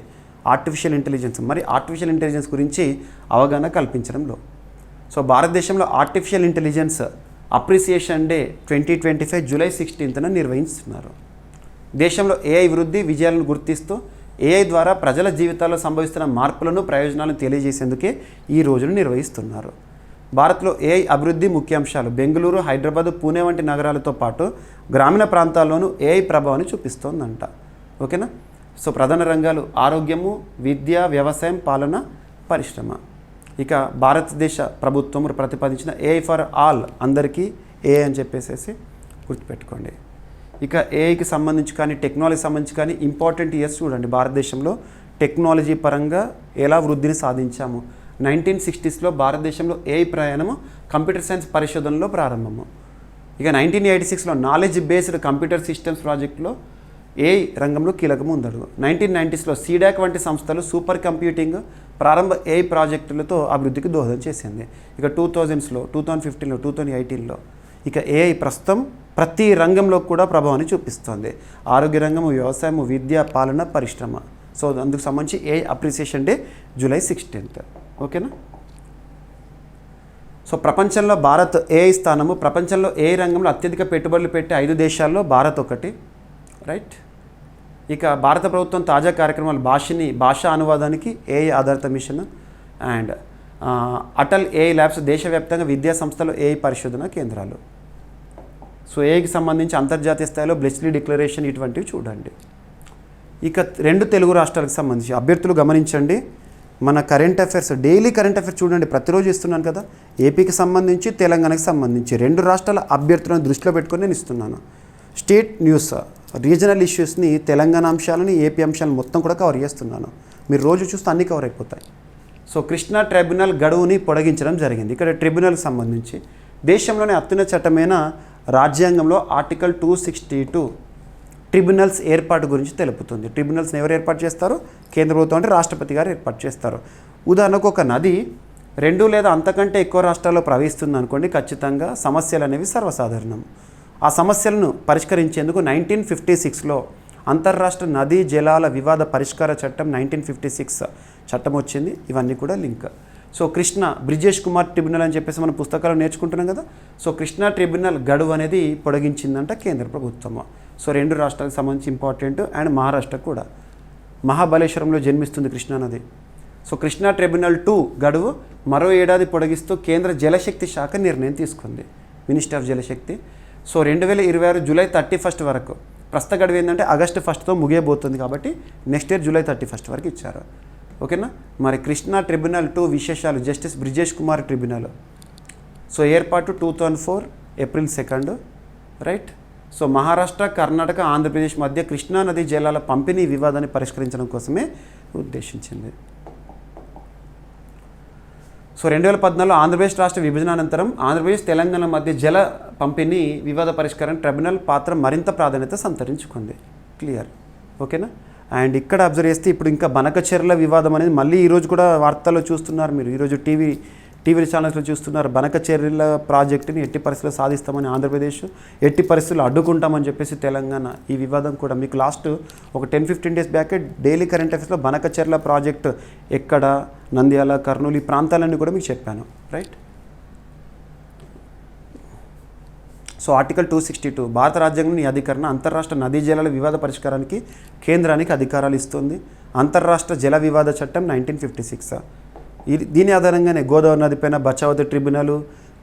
ఆర్టిఫిషియల్ ఇంటెలిజెన్స్. మరి ఆర్టిఫిషియల్ ఇంటెలిజెన్స్ గురించి అవగాహన కల్పించడంలో సో భారతదేశంలో artificial intelligence appreciation day 2025 July 16th నిర్వహిస్తున్నారు. దేశంలో ఏఐ వృద్ధి విజయాలను గుర్తిస్తూ ఏఐ ద్వారా ప్రజల జీవితాల్లో సంభవిస్తున్న మార్పులను, ప్రయోజనాలను తెలియజేసేందుకే ఈ రోజును నిర్వహిస్తున్నారు. భారత్లో ఏఐ అభివృద్ధి ముఖ్యాంశాలు బెంగళూరు, హైదరాబాద్, పూణే వంటి నగరాలతో పాటు గ్రామీణ ప్రాంతాల్లోనూ ఏఐ ప్రభావాన్ని చూపిస్తోందంట. ఓకేనా. సో ప్రధాన రంగాలు ఆరోగ్యము, విద్య, వ్యవసాయం, పాలన, పరిశ్రమ. ఇక భారతదేశ ప్రభుత్వం ప్రతిపాదించిన ఏఐ ఫర్ ఆల్, అందరికీ ఏఐ అని చెప్పేసి గుర్తుపెట్టుకోండి. ఇక ఏఐకి సంబంధించి కానీ టెక్నాలజీకి సంబంధించి కానీ ఇంపార్టెంట్ ఇయర్స్ చూడండి. భారతదేశంలో టెక్నాలజీ పరంగా ఎలా వృద్ధిని సాధించాము. 1960sలో భారతదేశంలో ఏఐ ప్రయాణము కంప్యూటర్ సైన్స్ పరిశోధనలో ప్రారంభము. ఇక 1986లో నాలెడ్జ్ బేస్డ్ కంప్యూటర్ సిస్టమ్స్ ప్రాజెక్టులో ఏఐ రంగంలో కీలకము ఉందడుగు. 1990sలో సీడాక్ వంటి సంస్థలు సూపర్ కంప్యూటింగ్ ప్రారంభ ఏఐ ప్రాజెక్టులతో అభివృద్ధికి దోహదం చేసింది. ఇక 2000sలో, 2015లో, 2018లో ఇక ఏఐ ప్రస్తుతం ప్రతి రంగంలో కూడా ప్రభావాన్ని చూపిస్తోంది. ఆరోగ్య రంగము, వ్యవసాయము, విద్య, పాలన, పరిశ్రమ. సో అందుకు సంబంధించి AI appreciation day July 16th. ఓకేనా. సో ప్రపంచంలో భారత్ ఏఐ స్థానము, ప్రపంచంలో ఏఐ రంగంలో అత్యధిక పెట్టుబడులు పెట్టే 5 దేశాల్లో భారత్ ఒకటి, రైట్. ఇక భారత ప్రభుత్వం తాజా కార్యక్రమాలు భాషా అనువాదానికి ఏఐ ఆధారిత mission and Atal AI labs, దేశవ్యాప్తంగా విద్యా సంస్థలు ఏఐ పరిశోధన కేంద్రాలు. సో ఏఐకి సంబంధించి అంతర్జాతీయ స్థాయిలో బ్లెస్లీ డిక్లరేషన్ ఇటువంటివి చూడండి. ఇక 2 తెలుగు రాష్ట్రాలకు సంబంధించి అభ్యర్థులు గమనించండి. మన current affairs, daily current affairs చూడండి, ప్రతిరోజు ఇస్తున్నాను కదా. ఏపీకి సంబంధించి, తెలంగాణకి సంబంధించి 2 రాష్ట్రాల అభ్యర్థులను దృష్టిలో పెట్టుకొని నేను ఇస్తున్నాను. స్టేట్ న్యూస్, రీజనల్ ఇష్యూస్ని, తెలంగాణ అంశాలని, ఏపీ అంశాలను మొత్తం కూడా కవర్ చేస్తున్నాను. మీరు రోజు చూస్తే అన్నీ కవర్ అయిపోతాయి. సో కృష్ణా ట్రైబ్యునల్ గడువుని పొడిగించడం జరిగింది. ఇక్కడ ట్రిబ్యునల్కి సంబంధించి దేశంలోనే అత్యున్నత చట్టమైన రాజ్యాంగంలో ఆర్టికల్ 262 ట్రిబ్యునల్స్ ఏర్పాటు గురించి తెలుపుతుంది. ట్రిబ్యునల్స్ని ఎవరు ఏర్పాటు చేస్తారు? కేంద్ర ప్రభుత్వం అంటే రాష్ట్రపతి గారు ఏర్పాటు చేస్తారు. ఉదాహరణకు ఒక నది 2 లేదా అంతకంటే ఎక్కువ రాష్ట్రాల్లో ప్రవహిస్తుంది అనుకోండి, ఖచ్చితంగా సమస్యలు అనేవి సర్వసాధారణం. ఆ సమస్యలను పరిష్కరించేందుకు 1956లో అంతర్రాష్ట్ర నదీ జలాల వివాద పరిష్కార చట్టం 1956 చట్టం వచ్చింది. ఇవన్నీ కూడా link. So Krishna Brijesh Kumar tribunal అని చెప్పేసి మనం పుస్తకాలు నేర్చుకుంటున్నాం కదా. సో కృష్ణా ట్రిబ్యునల్ గడువు అనేది పొడిగించిందంట కేంద్ర ప్రభుత్వం. సో 2 రాష్ట్రాలకు సంబంధించి ఇంపార్టెంట్. అండ్ మహారాష్ట్ర కూడా మహాబలేశ్వరంలో జన్మిస్తుంది కృష్ణా నది. సో కృష్ణా ట్రిబ్యునల్ 2 గడువు మరో ఏడాది పొడిగిస్తూ కేంద్ర జలశక్తి శాఖ నిర్ణయం తీసుకుంది, minister of Jal Shakti. So 2026 July 31 వరకు. ప్రస్తుత గడువు ఏంటంటే ఆగస్టు 1తో ముగియబోతుంది కాబట్టి నెక్స్ట్ ఇయర్ జూలై 31 వరకు ఇచ్చారు. ఓకేనా. మరి కృష్ణా ట్రిబ్యునల్ 2 విశేషాలు. Justice Brijesh Kumar tribunal. So ఏర్పాటు 2004 April 2, right. So Maharashtra, Karnataka, Andhra Pradesh మధ్య కృష్ణా నదీ జలాల పంపిణీ వివాదాన్ని పరిష్కరించడం కోసమే ఉద్దేశించింది. సో 2014లో ఆంధ్రప్రదేశ్ రాష్ట్ర విభజన అనంతరం ఆంధ్రప్రదేశ్, తెలంగాణ మధ్య జల పంపిణీ వివాద పరిష్కారం ట్రిబ్యునల్ పాత్ర మరింత ప్రాధాన్యత సంతరించుకుంది. క్లియర్, ఓకేనా. అండ్ ఇక్కడ అబ్జర్వ్ చేస్తే ఇప్పుడు ఇంకా బనకచెర్ల వివాదం అనేది మళ్ళీ ఈరోజు కూడా వార్తల్లో చూస్తున్నారు మీరు. ఈరోజు టీవీ ఛానల్స్లో చూస్తున్నారు. బనకచెర్ల ప్రాజెక్టుని ఎట్టి పరిస్థితుల్లో సాధిస్తామని ఆంధ్రప్రదేశ్, ఎట్టి పరిస్థితుల్లో అడ్డుకుంటామని చెప్పేసి తెలంగాణ. ఈ వివాదం కూడా మీకు లాస్ట్ ఒక 10-15 డేస్ బ్యాకే డైలీ కరెంట్ అఫైర్స్లో బనకచెర్ల ప్రాజెక్టు ఎక్కడ, నంద్యాల, కర్నూలు ఈ ప్రాంతాలన్నీ కూడా మీకు చెప్పాను, రైట్. సో ఆర్టికల్ 262 భారత రాజ్యాంగంలోని అధికరణ అంతర్రాష్ట్ర నదీ జలాల వివాద పరిష్కారానికి కేంద్రానికి అధికారాలు ఇస్తుంది. అంతర్రాష్ట్ర జల వివాద చట్టం 1956. దీని ఆధారంగానే గోదావరి నదిపైన బచావతి ట్రిబ్యునల్,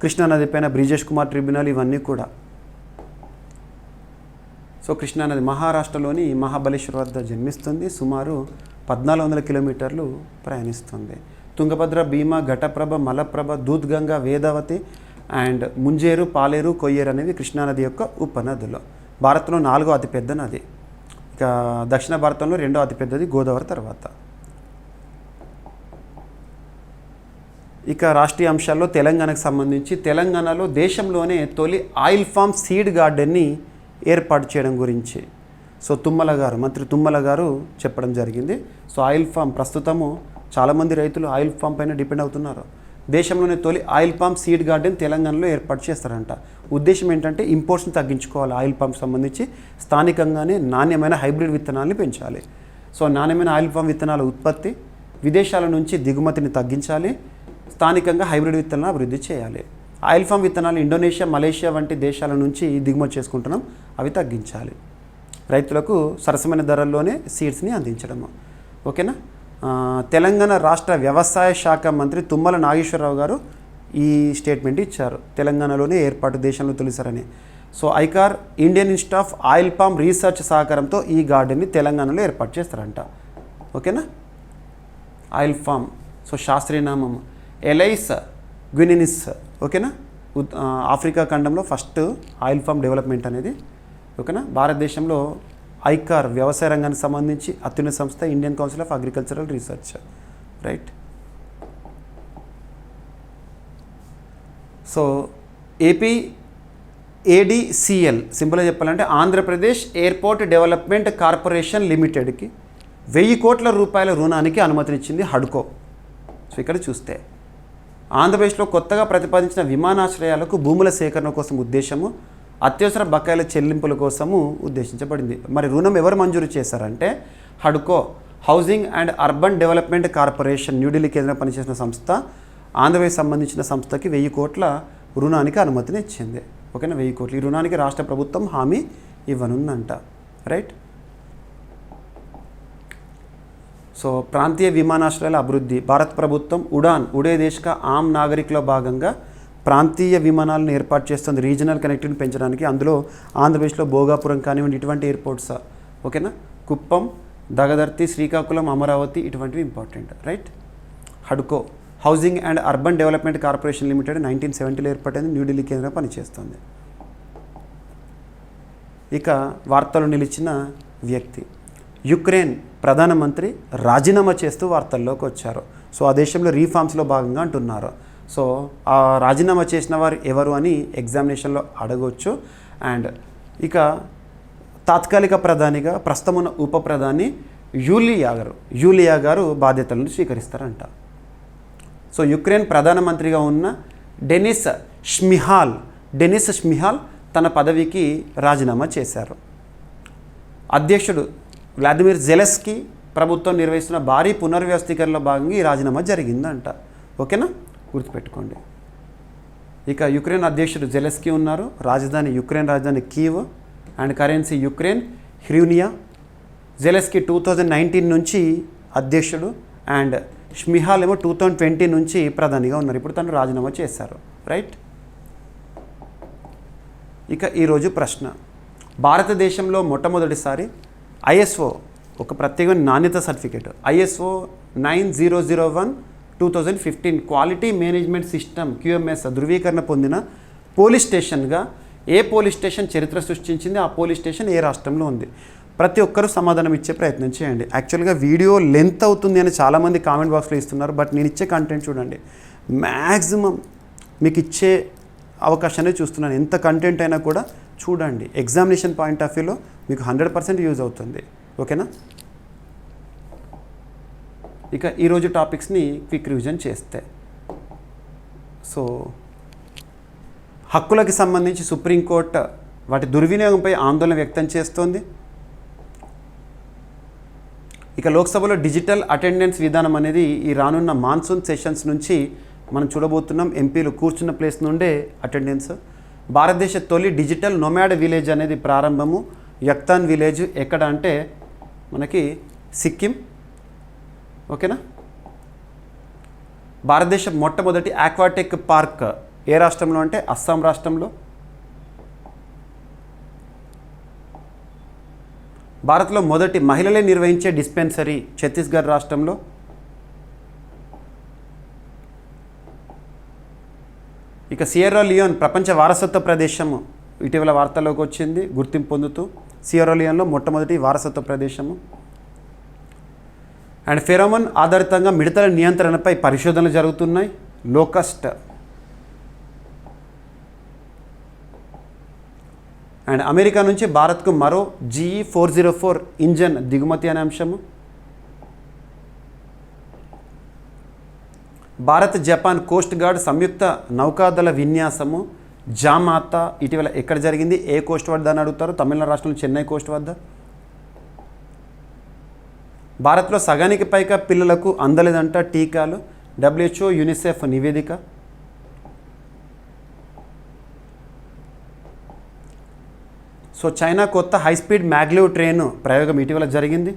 కృష్ణా నదిపైన బ్రిజేష్ కుమార్ ట్రిబ్యునల్ ఇవన్నీ కూడా. సో కృష్ణా నది మహారాష్ట్రలోని మహాబలేశ్వర్ వద్ద జన్మిస్తుంది. సుమారు 1400 కిలోమీటర్లు ప్రయాణిస్తుంది. తుంగభద్ర, భీమా, ఘటప్రభ, మలప్రభ, దూద్గంగా, వేదావతి అండ్ ముంజేరు, పాలేరు, కొయ్యేరు అనేవి కృష్ణానది యొక్క ఉపనదులు. భారత్లో 4వ అతిపెద్ద నది. ఇక దక్షిణ భారతంలో 2వ అతిపెద్దది గోదావరి తర్వాత. ఇక రాష్ట్రీయ అంశాల్లో తెలంగాణకు సంబంధించి తెలంగాణలో దేశంలోనే తొలి ఆయిల్ ఫామ్ సీడ్ గార్డెన్ని ఏర్పాటు చేయడం గురించి మంత్రి తుమ్మల గారు చెప్పడం జరిగింది. సో ఆయిల్ ఫామ్ ప్రస్తుతము చాలామంది రైతులు ఆయిల్ ఫామ్ పైన డిపెండ్ అవుతున్నారు. దేశంలోనే తొలి ఆయిల్ పామ్ సీడ్ గార్డెన్ తెలంగాణలో ఏర్పాటు చేస్తారంట. ఉద్దేశం ఏంటంటే ఇంపోర్ట్స్ని తగ్గించుకోవాలి. ఆయిల్ పామ్ సంబంధించి స్థానికంగానే నాణ్యమైన హైబ్రిడ్ విత్తనాలని పెంచాలి. సో నాణ్యమైన ఆయిల్ పామ్ విత్తనాల ఉత్పత్తి, విదేశాల నుంచి దిగుమతిని తగ్గించాలి. స్థానికంగా హైబ్రిడ్ విత్తనాలను అభివృద్ధి చేయాలి. ఆయిల్ ఫామ్ విత్తనాలు ఇండోనేషియా, మలేషియా వంటి దేశాల నుంచి దిగుమతి చేసుకుంటున్నాం, అవి తగ్గించాలి. రైతులకు సరసమైన ధరల్లోనే సీడ్స్ని అందించడము, ఓకేనా. తెలంగాణ రాష్ట్ర వ్యవసాయ శాఖ మంత్రి తుమ్మల నాగేశ్వరరావు గారు ఈ స్టేట్మెంట్ ఇచ్చారు. తెలంగాణలోనే ఏర్పాటు దేశంలో తొలిసారని. So ICAR, Indian institute of oil palm research సహకారంతో ఈ గార్డెన్ని తెలంగాణలో ఏర్పాటు చేస్తారంట, ఓకేనా. ఆయిల్ ఫామ్, సో శాస్త్రీయ నామం ఎలైస్ గ్వినినిస్, ఓకేనా. ఆఫ్రికా ఖండంలో ఫస్ట్ ఆయిల్ ఫామ్ డెవలప్మెంట్ అనేది, ఓకేనా. భారతదేశంలో ఐకార్ వ్యవసాయ రంగానికి సంబంధించి అత్యున్నత సంస్థ Indian council of agricultural research, right. So APADCL సింపుల్గా చెప్పాలంటే ఆంధ్రప్రదేశ్ ఎయిర్పోర్ట్ డెవలప్మెంట్ కార్పొరేషన్ లిమిటెడ్కి 1000 కోట్ల రూపాయల రుణానికి అనుమతినిచ్చింది హడ్కో. సో ఇక్కడ చూస్తే ఆంధ్రప్రదేశ్లో కొత్తగా ప్రతిపాదించిన విమానాశ్రయాలకు భూముల సేకరణ కోసం ఉద్దేశము, అత్యవసర బకాయిల చెల్లింపుల కోసము ఉద్దేశించబడింది. మరి రుణం ఎవరు మంజూరు చేశారంటే హడ్కో, housing and urban development corporation, New Delhi కేంద్రం పనిచేసిన సంస్థ. ఆంధ్రప్రదేశ్ సంబంధించిన సంస్థకి 1000 కోట్ల రుణానికి అనుమతిని ఇచ్చింది, ఓకేనా. 1000 కోట్లు ఈ రుణానికి రాష్ట్ర ప్రభుత్వం హామీ ఇవ్వనుందంట, రైట్. సో ప్రాంతీయ విమానాశ్రయాల అభివృద్ధి, భారత ప్రభుత్వం ఉడే దేశ్ కా ఆమ్ నాగరిక్లో భాగంగా ప్రాంతీయ విమానాలను ఏర్పాటు చేస్తుంది. రీజనల్ కనెక్టివిటీని పెంచడానికి. అందులో ఆంధ్రప్రదేశ్లో భోగాపురం కానివ్వండి ఇటువంటి ఎయిర్పోర్ట్స్, ఓకేనా. కుప్పం, దగదర్తి, శ్రీకాకుళం, అమరావతి ఇటువంటివి ఇంపార్టెంట్, రైట్. హడ్కో, housing and urban development corporation limited 1970లో ఏర్పడింది. న్యూఢిల్లీ కేంద్రం పనిచేస్తుంది. ఇక వార్తలు నిలిచిన వ్యక్తి యుక్రెయిన్ ప్రధానమంత్రి రాజీనామా చేస్తూ వార్తల్లోకి వచ్చారు. సో ఆ దేశంలో రీఫార్మ్స్లో భాగంగా అంటున్నారు. సో ఆ రాజీనామా చేసిన వారు ఎవరు అని ఎగ్జామినేషన్లో అడగవచ్చు. అండ్ ఇక తాత్కాలిక ప్రధానిగా ప్రస్తుతం ఉన్న ఉప ప్రధాని యూలియా గారు బాధ్యతలను స్వీకరిస్తారంట. సో యుక్రెయిన్ ప్రధానమంత్రిగా ఉన్న డెనిస్ షమిహాల్ తన పదవికి రాజీనామా చేశారు. అధ్యక్షుడు వ్లాదిమిర్ జెలెన్స్కీ ప్రభుత్వం నిర్వహిస్తున్న భారీ పునర్వ్యవస్థీకరణలో భాగంగా ఈ రాజీనామా జరిగిందంట, ఓకేనా. గుర్తుపెట్టుకోండి. ఇక యుక్రెయిన్ అధ్యక్షుడు జెలెన్స్కీ ఉన్నారు. యుక్రెయిన్ రాజధాని Kyiv and currency Ukraine hryvnia. Zelensky 2019 నుంచి అధ్యక్షుడు అండ్ షమిహాల్ ఏమో 2020 నుంచి ప్రధానిగా ఉన్నారు. ఇప్పుడు తను రాజీనామా చేశారు, రైట్. ఇక ఈరోజు ప్రశ్న, భారతదేశంలో మొట్టమొదటిసారి ISO ఒక ప్రత్యేకమైన నాణ్యత certificate ISO 9001:2015 quality management system QMS ధృవీకరణ పొందిన పోలీస్ స్టేషన్గా ఏ పోలీస్ స్టేషన్ చరిత్ర సృష్టించింది, ఆ పోలీస్ స్టేషన్ ఏ రాష్ట్రంలో ఉంది? ప్రతి ఒక్కరూ సమాధానం ఇచ్చే ప్రయత్నం చేయండి. యాక్చువల్గా వీడియో లెంత్ అవుతుంది అని చాలామంది కామెంట్ బాక్స్లో ఇస్తున్నారు. బట్ నేను ఇచ్చే కంటెంట్ చూడండి, మ్యాక్సిమం మీకు ఇచ్చే అవకాశాన్ని చూస్తున్నాను. ఎంత కంటెంట్ అయినా కూడా చూడండి, ఎగ్జామినేషన్ పాయింట్ ఆఫ్ వ్యూలో మీకు 100% యూజ్ అవుతుంది. ఓకేనా? ఇక ఈరోజు టాపిక్స్ని క్విక్ రివిజన్ చేస్తే, సో హక్కులకి సంబంధించి సుప్రీంకోర్టు వాటి దుర్వినియోగంపై ఆందోళన వ్యక్తం చేస్తోంది. ఇక లోక్సభలో డిజిటల్ అటెండెన్స్ విధానం అనేది ఈ రానున్న మాన్సూన్ సెషన్స్ నుంచి మనం చూడబోతున్నాం. ఎంపీలు కూర్చున్న ప్లేస్ నుండే అటెండెన్స్. భారతదేశ తొలి డిజిటల్ నొమాడ్ విలేజ్ అనేది ప్రారంభము. యక్తాన్ విలేజ్ ఎక్కడ అంటే మనకి సిక్కిం. ఓకేనా? భారతదేశం మొట్టమొదటి ఆక్వాటిక్ పార్క్ ఏ రాష్ట్రంలో అంటే అస్సాం రాష్ట్రంలో. భారత్లో మొదటి మహిళలే నిర్వహించే డిస్పెన్సరీ ఛత్తీస్గఢ్ రాష్ట్రంలో. ఇక సియెరా లియోన్ ప్రపంచ వారసత్వ ప్రదేశము ఇటీవల వార్తల్లోకి వచ్చింది, గుర్తింపు పొందుతూ. సియెరా లియోన్లో మొట్టమొదటి వారసత్వ ప్రదేశము. అండ్ ఫెరోమోన్ ఆధారితంగా మిడతల నియంత్రణపై పరిశోధనలు జరుగుతున్నాయి. లోకస్ట్. అండ్ అమెరికా నుంచి భారత్కు మరో GE404 ఇంజన్ దిగుమతి అనే అంశము. భారత్ జపాన్ కోస్ట్ గార్డ్ సంయుక్త నౌకాదళ విన్యాసము జామాత ఇటీవల ఎక్కడ జరిగింది, ఏ కోస్ట్ వద్ద అని అడుగుతారు. తమిళనాడు రాష్ట్రంలో చెన్నై కోస్ట్ వద్ద. భారత్లో సగానికి పైగా పిల్లలకు అందలేదంట టీకాలు, WHO యునిసెఫ్ నివేదిక. సో చైనా కొత్త హైస్పీడ్ మ్యాగ్లివ్ ట్రైన్ ప్రయోగం ఇటీవల జరిగింది.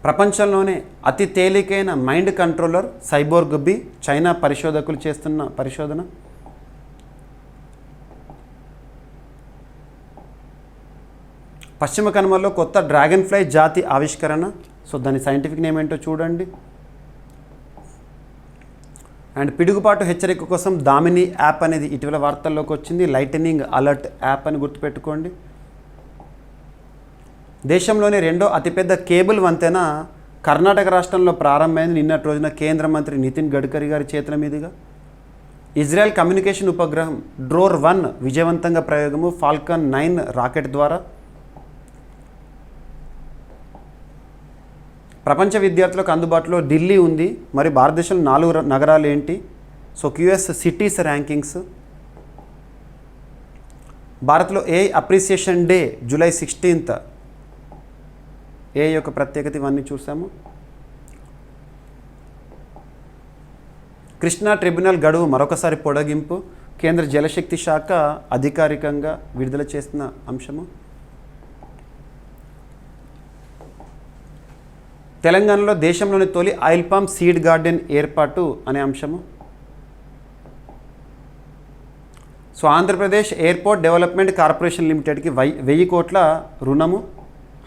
ప్రపంచంలోనే అతి తేలికైన mind controller cyborg bee China పరిశోధకులు చేస్తున్న పరిశోధన. పశ్చిమ కనుమల్లో కొత్త డ్రాగన్ ఫ్లై జాతి ఆవిష్కరణ. సో దాని సైంటిఫిక్ నేమ్ ఏంటో చూడండి. అండ్ పిడుగుపాటు హెచ్చరిక కోసం దామిని యాప్ అనేది ఇటీవల వార్తల్లోకి వచ్చింది. లైటనింగ్ అలర్ట్ యాప్ అని గుర్తుపెట్టుకోండి. దేశంలోనే రెండో అతిపెద్ద కేబుల్ వంతెన కర్ణాటక రాష్ట్రంలో ప్రారంభమైంది నిన్నటి రోజున కేంద్ర మంత్రి నితిన్ గడ్కరీ గారి చేతుల మీదుగా. ఇజ్రాయెల్ కమ్యూనికేషన్ ఉపగ్రహం డ్రోర్-1 విజయవంతంగా ప్రయోగము ఫాల్కన్ 9 రాకెట్ ద్వారా. ప్రపంచ విద్యార్థులకు అందుబాటులో ఢిల్లీ ఉంది. మరి భారతదేశంలో 4 నగరాలు ఏంటి? So QS cities rankings. భారత్లో AI appreciation day July 16th. AI యొక్క ప్రత్యేకత ఇవన్నీ చూసాము. కృష్ణా ట్రిబ్యునల్ గడువు మరొకసారి పొడిగింపు. కేంద్ర జలశక్తి శాఖ అధికారికంగా విడుదల చేసిన అంశము. తెలంగాణలో దేశంలోని తొలి ఆయిల్ పామ్ సీడ్ గార్డెన్ ఏర్పాటు అనే అంశము. So Andhra Pradesh airport development corporation లిమిటెడ్కి 1000 కోట్ల రుణము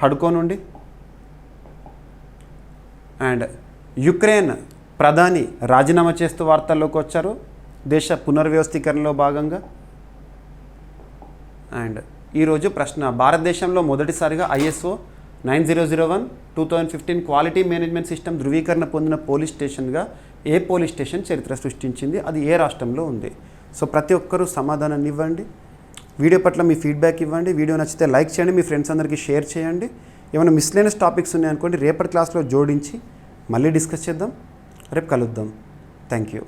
హడ్కో నుండి. అండ్ యుక్రెయిన్ ప్రధాని రాజీనామా చేస్తూ వార్తల్లోకి వచ్చారు దేశ పునర్వ్యవస్థీకరణలో భాగంగా. అండ్ ఈరోజు ప్రశ్న, భారతదేశంలో మొదటిసారిగా ISO 9001:2015 క్వాలిటీ మేనేజ్మెంట్ సిస్టమ్ ధృవీకరణ పొందిన పోలీస్ స్టేషన్గా ఏ పోలీస్ స్టేషన్ చరిత్ర సృష్టించింది, అది ఏ రాష్ట్రంలో ఉంది? సో ప్రతి ఒక్కరూ సమాధానాన్ని ఇవ్వండి. వీడియో పట్ల మీ ఫీడ్బ్యాక్ ఇవ్వండి. వీడియో నచ్చితే లైక్ చేయండి, మీ ఫ్రెండ్స్ అందరికీ షేర్ చేయండి. ఏమైనా మిస్లేనియస్ టాపిక్స్ ఉన్నాయనుకోండి రేపటి క్లాస్లో జోడించి మళ్ళీ డిస్కస్ చేద్దాం. రేపు కలుద్దాం. Thank you.